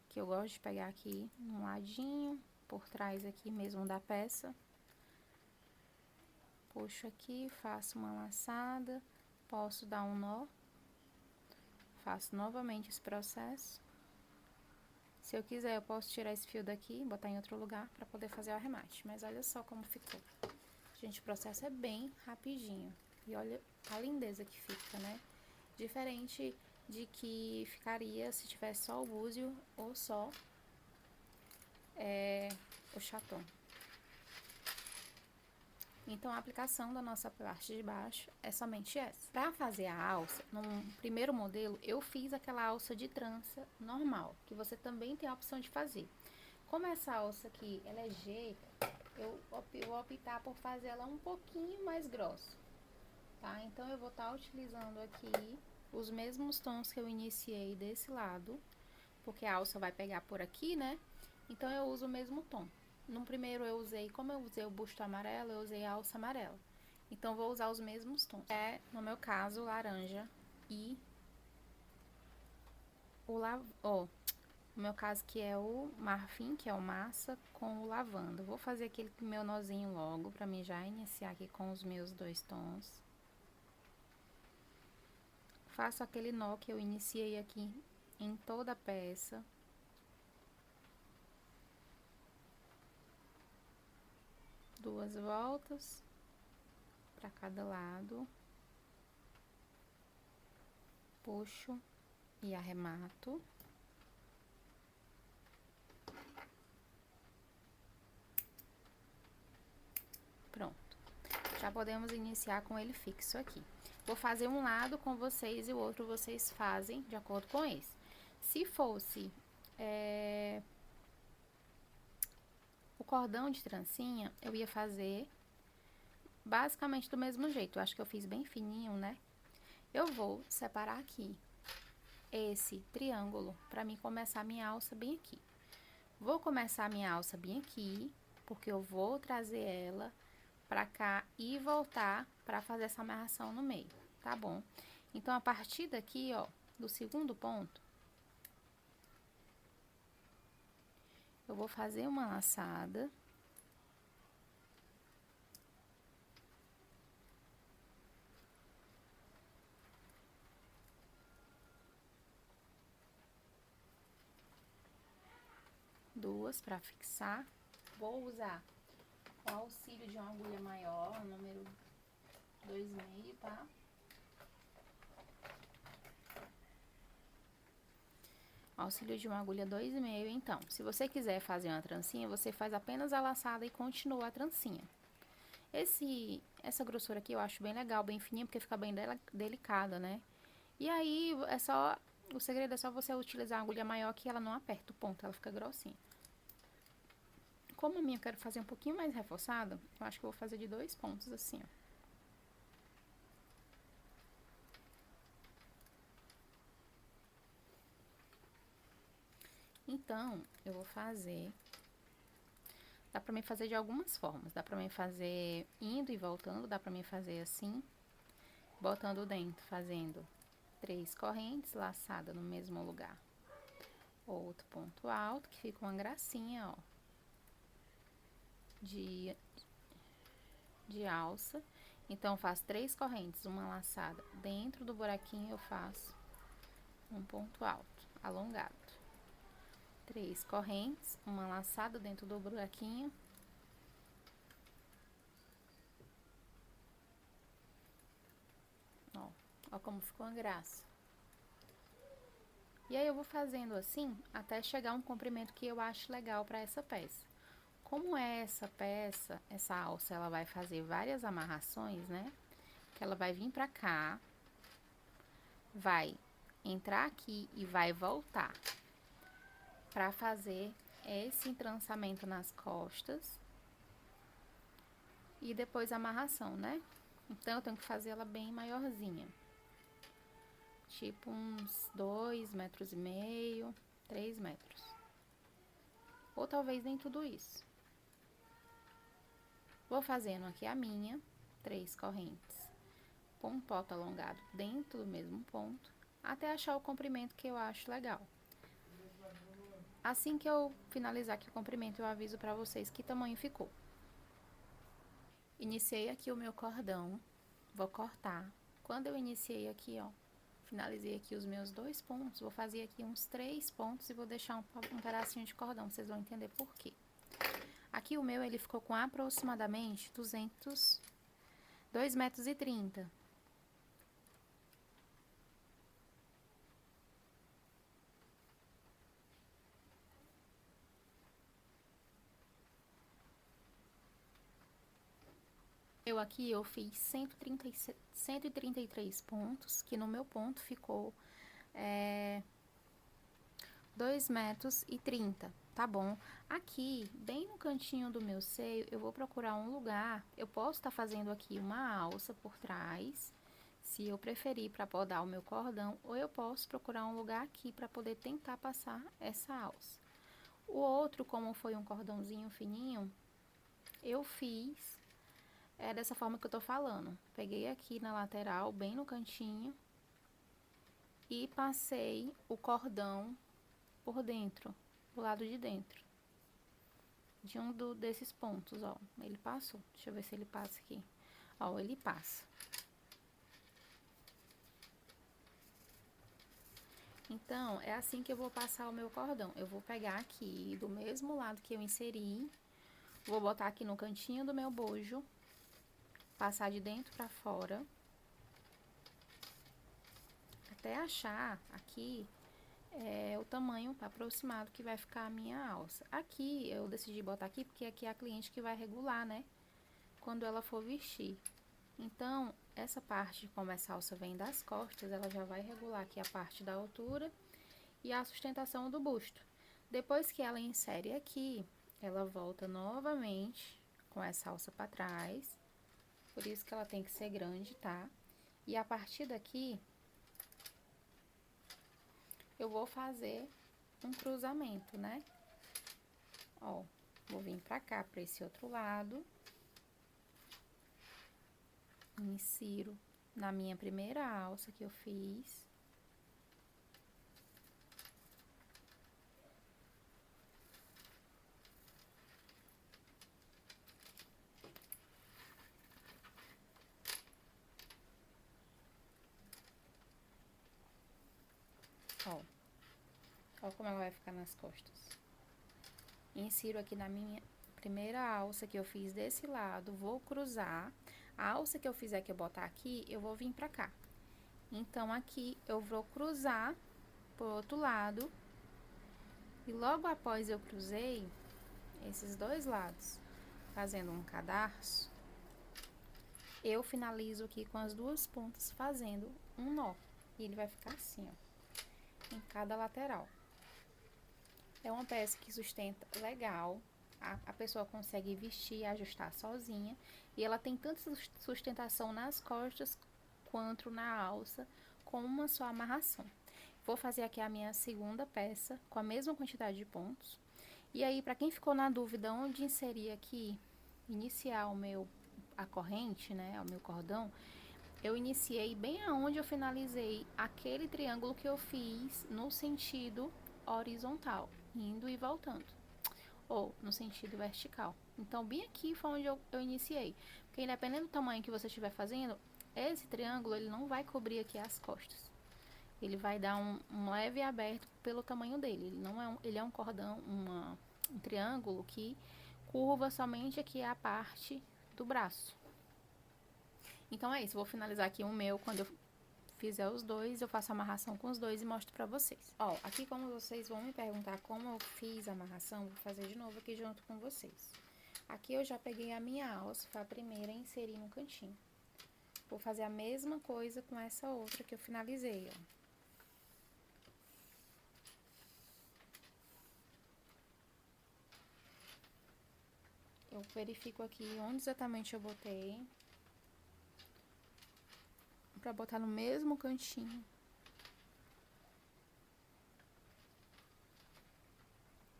Que eu gosto de pegar aqui um ladinho, por trás aqui mesmo da peça. Puxo aqui, faço uma laçada, posso dar um nó. Faço novamente esse processo. Se eu quiser, eu posso tirar esse fio daqui, botar em outro lugar para poder fazer o arremate. Mas olha só como ficou. Gente, o processo é bem rapidinho. E olha a lindeza que fica, né? Diferente de que ficaria se tivesse só o búzio ou só o chaton. Então, a aplicação da nossa parte de baixo é somente essa. Para fazer a alça, no primeiro modelo, eu fiz aquela alça de trança normal, que você também tem a opção de fazer. Como essa alça aqui, ela é G, eu vou optar por fazer ela um pouquinho mais grossa, tá? Então, eu vou estar utilizando aqui os mesmos tons que eu iniciei desse lado, porque a alça vai pegar por aqui, né? Então, eu uso o mesmo tom. No primeiro eu usei, como eu usei o busto amarelo, eu usei a alça amarela. Então, vou usar os mesmos tons. No meu caso, laranja e no meu caso que é o marfim, que é o massa, com o lavanda. Vou fazer aquele meu nozinho logo, pra mim já iniciar aqui com os meus 2 tons. Faço aquele nó que eu iniciei aqui em toda a peça. Duas voltas para cada lado, puxo e arremato. Pronto. já podemos iniciar com ele fixo aqui. Vou fazer um lado com vocês e o outro vocês fazem de acordo com esse. Se fosse o cordão de trancinha, eu ia fazer basicamente do mesmo jeito. Eu acho que eu fiz bem fininho, né? Eu vou separar aqui esse triângulo para mim começar a minha alça bem aqui. Vou começar a minha alça bem aqui, porque eu vou trazer ela pra cá e voltar pra fazer essa amarração no meio, tá bom? Então, a partir daqui, ó, do segundo ponto, eu vou fazer uma laçada. Duas pra fixar. Vou usar o auxílio de uma agulha maior, número 2,5, tá? Auxílio de uma agulha 2,5, então, se você quiser fazer uma trancinha, você faz apenas a laçada e continua a trancinha. Essa grossura aqui eu acho bem legal, bem fininha, porque fica bem delicada, né? E aí, o segredo é só você utilizar uma agulha maior que ela não aperta o ponto, ela fica grossinha. Como a minha eu quero fazer um pouquinho mais reforçada, eu acho que eu vou fazer de 2 pontos assim, ó. Então, eu vou fazer... Dá pra mim fazer de algumas formas. Dá pra mim fazer indo e voltando, dá pra mim fazer assim, botando dentro, fazendo 3 correntes, laçada no mesmo lugar. Outro ponto alto, que fica uma gracinha, ó, de alça. Então, eu faço 3 correntes, uma laçada. Dentro do buraquinho, eu faço um ponto alto, alongado. 3 correntes, uma laçada dentro do buraquinho. Ó como ficou uma graça. E aí, eu vou fazendo assim, até chegar a um comprimento que eu acho legal para essa peça. Como essa peça, essa alça, ela vai fazer várias amarrações, né? Que ela vai vir pra cá, vai entrar aqui e vai voltar pra fazer esse entrançamento nas costas e depois a amarração, né? Então, eu tenho que fazer ela bem maiorzinha. Tipo uns 2,5 metros, 3 metros. Ou talvez nem tudo isso. Vou fazendo aqui a minha, 3 correntes, ponto alongado dentro do mesmo ponto, até achar o comprimento que eu acho legal. Assim que eu finalizar aqui o comprimento, eu aviso pra vocês que tamanho ficou. Iniciei aqui o meu cordão, vou cortar. Quando eu iniciei aqui, ó, finalizei aqui os meus 2 pontos, vou fazer aqui uns 3 pontos e vou deixar um pedacinho de cordão, vocês vão entender por quê. Aqui o meu, ele ficou com aproximadamente 2,30 metros. Eu fiz 133 pontos, que no meu ponto ficou 2,30 metros, tá bom? Aqui, bem no cantinho do meu seio, eu vou procurar um lugar, eu posso estar fazendo aqui uma alça por trás, se eu preferir para podar o meu cordão, ou eu posso procurar um lugar aqui para poder tentar passar essa alça. O outro, como foi um cordãozinho fininho, eu fiz dessa forma que eu tô falando. Peguei aqui na lateral, bem no cantinho, e passei o cordão por dentro, do lado de dentro, de desses pontos, ó. Ele passou. Deixa eu ver se ele passa aqui. Ó, ele passa. Então, é assim que eu vou passar o meu cordão. Eu vou pegar aqui do mesmo lado que eu inseri, vou botar aqui no cantinho do meu bojo, passar de dentro pra fora, até achar aqui o tamanho aproximado que vai ficar a minha alça. Aqui, eu decidi botar aqui porque aqui é a cliente que vai regular, né? quando ela for vestir. Então, essa parte, como essa alça vem das costas, ela já vai regular aqui a parte da altura e a sustentação do busto. Depois que ela insere aqui, ela volta novamente com essa alça para trás. Por isso que ela tem que ser grande, tá? E a partir daqui, eu vou fazer um cruzamento, né? Ó, vou vir pra cá, pra esse outro lado. Insiro na minha primeira alça que eu fiz. Ó como ela vai ficar nas costas. Insiro aqui na minha primeira alça que eu fiz desse lado, vou cruzar. A alça que eu fizer que eu botar aqui, eu vou vir pra cá. Então, aqui eu vou cruzar pro outro lado. E logo após eu cruzei esses dois lados, fazendo um cadarço, eu finalizo aqui com as duas pontas fazendo um nó. E ele vai ficar assim, ó, em cada lateral. É uma peça que sustenta legal, a pessoa consegue vestir e ajustar sozinha. E ela tem tanta sustentação nas costas quanto na alça, com uma só amarração. Vou fazer aqui a minha segunda peça, com a mesma quantidade de pontos. E aí, para quem ficou na dúvida onde inserir aqui, iniciar a corrente, né, o meu cordão, eu iniciei bem aonde eu finalizei aquele triângulo que eu fiz no sentido horizontal, indo e voltando, ou no sentido vertical. Então, bem aqui foi onde eu iniciei, porque independente do tamanho que você estiver fazendo, esse triângulo, ele não vai cobrir aqui as costas. Ele vai dar um leve aberto pelo tamanho dele. Ele não é ele é um cordão, um triângulo que curva somente aqui a parte do braço. Então, é isso. Vou finalizar aqui o meu. Quando eu fizer os dois, eu faço a amarração com os dois e mostro pra vocês. Ó, aqui como vocês vão me perguntar como eu fiz a amarração, vou fazer de novo aqui junto com vocês. Aqui eu já peguei a minha alça, foi a primeira, e inseri no cantinho. Vou fazer a mesma coisa com essa outra que eu finalizei, ó. Eu verifico aqui onde exatamente eu botei, pra botar no mesmo cantinho.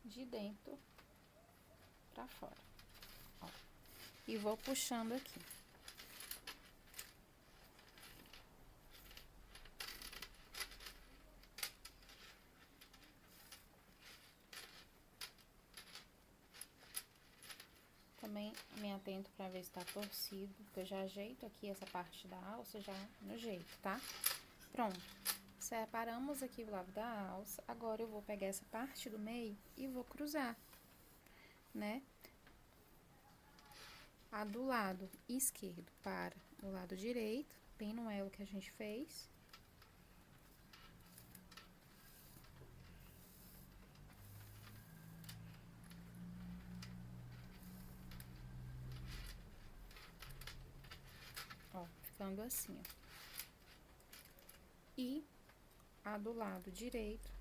De dentro pra fora, ó. E vou puxando aqui. Também me atento pra ver se tá torcido, porque eu já ajeito aqui essa parte da alça já no jeito, tá? Pronto. Separamos aqui o lado da alça. Agora eu vou pegar essa parte do meio e vou cruzar, né? A do lado esquerdo para o lado direito, bem no elo que a gente fez. Ó, ficando assim, ó. E a do lado direito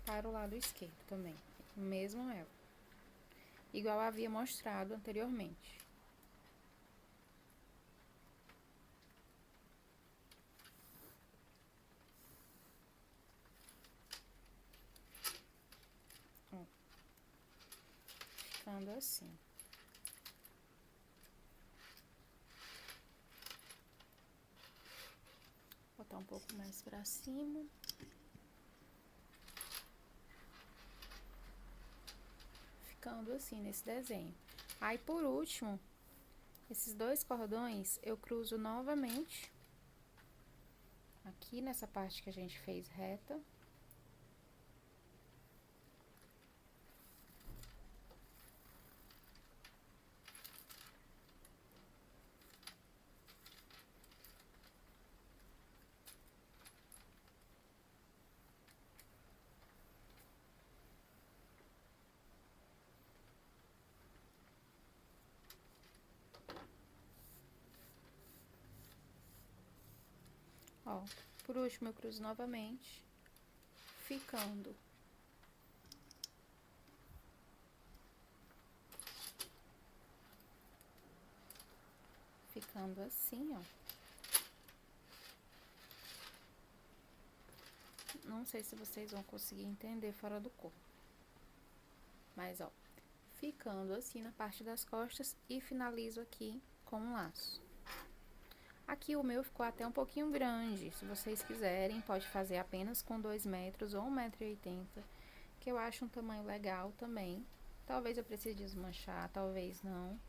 para o lado esquerdo também, o mesmo elo, igual havia mostrado anteriormente. Ó, ficando assim. Botar um pouco mais pra cima. Ficando assim nesse desenho. Aí, por último, esses dois cordões eu cruzo novamente aqui nessa parte que a gente fez reta. Ó, por último eu cruzo novamente, ficando assim, ó. Não sei se vocês vão conseguir entender fora do corpo. Mas, ó, ficando assim na parte das costas e finalizo aqui com um laço. Aqui o meu ficou até um pouquinho grande. Se vocês quiserem, pode fazer apenas com 2 metros ou 1,80 m, que eu acho um tamanho legal também. Talvez eu precise desmanchar, talvez não.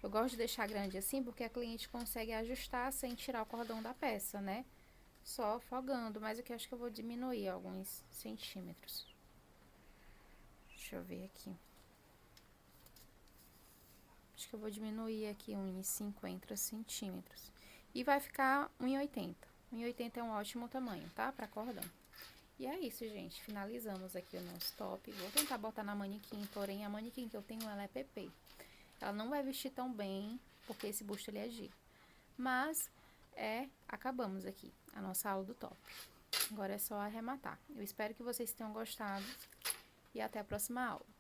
Eu gosto de deixar grande assim porque a cliente consegue ajustar sem tirar o cordão da peça, né? Só folgando, mas aqui eu acho que eu vou diminuir alguns centímetros. Deixa eu ver aqui. Acho que eu vou diminuir aqui uns 50 centímetros. E vai ficar 1,80 m. 1,80 m é um ótimo tamanho, tá? Pra cordão. E é isso, gente. Finalizamos aqui o nosso top. Vou tentar botar na manequim, porém a manequim que eu tenho, ela é PP. Ela não vai vestir tão bem, porque esse busto ele é G. Mas, acabamos aqui a nossa aula do top. Agora é só arrematar. Eu espero que vocês tenham gostado e até a próxima aula.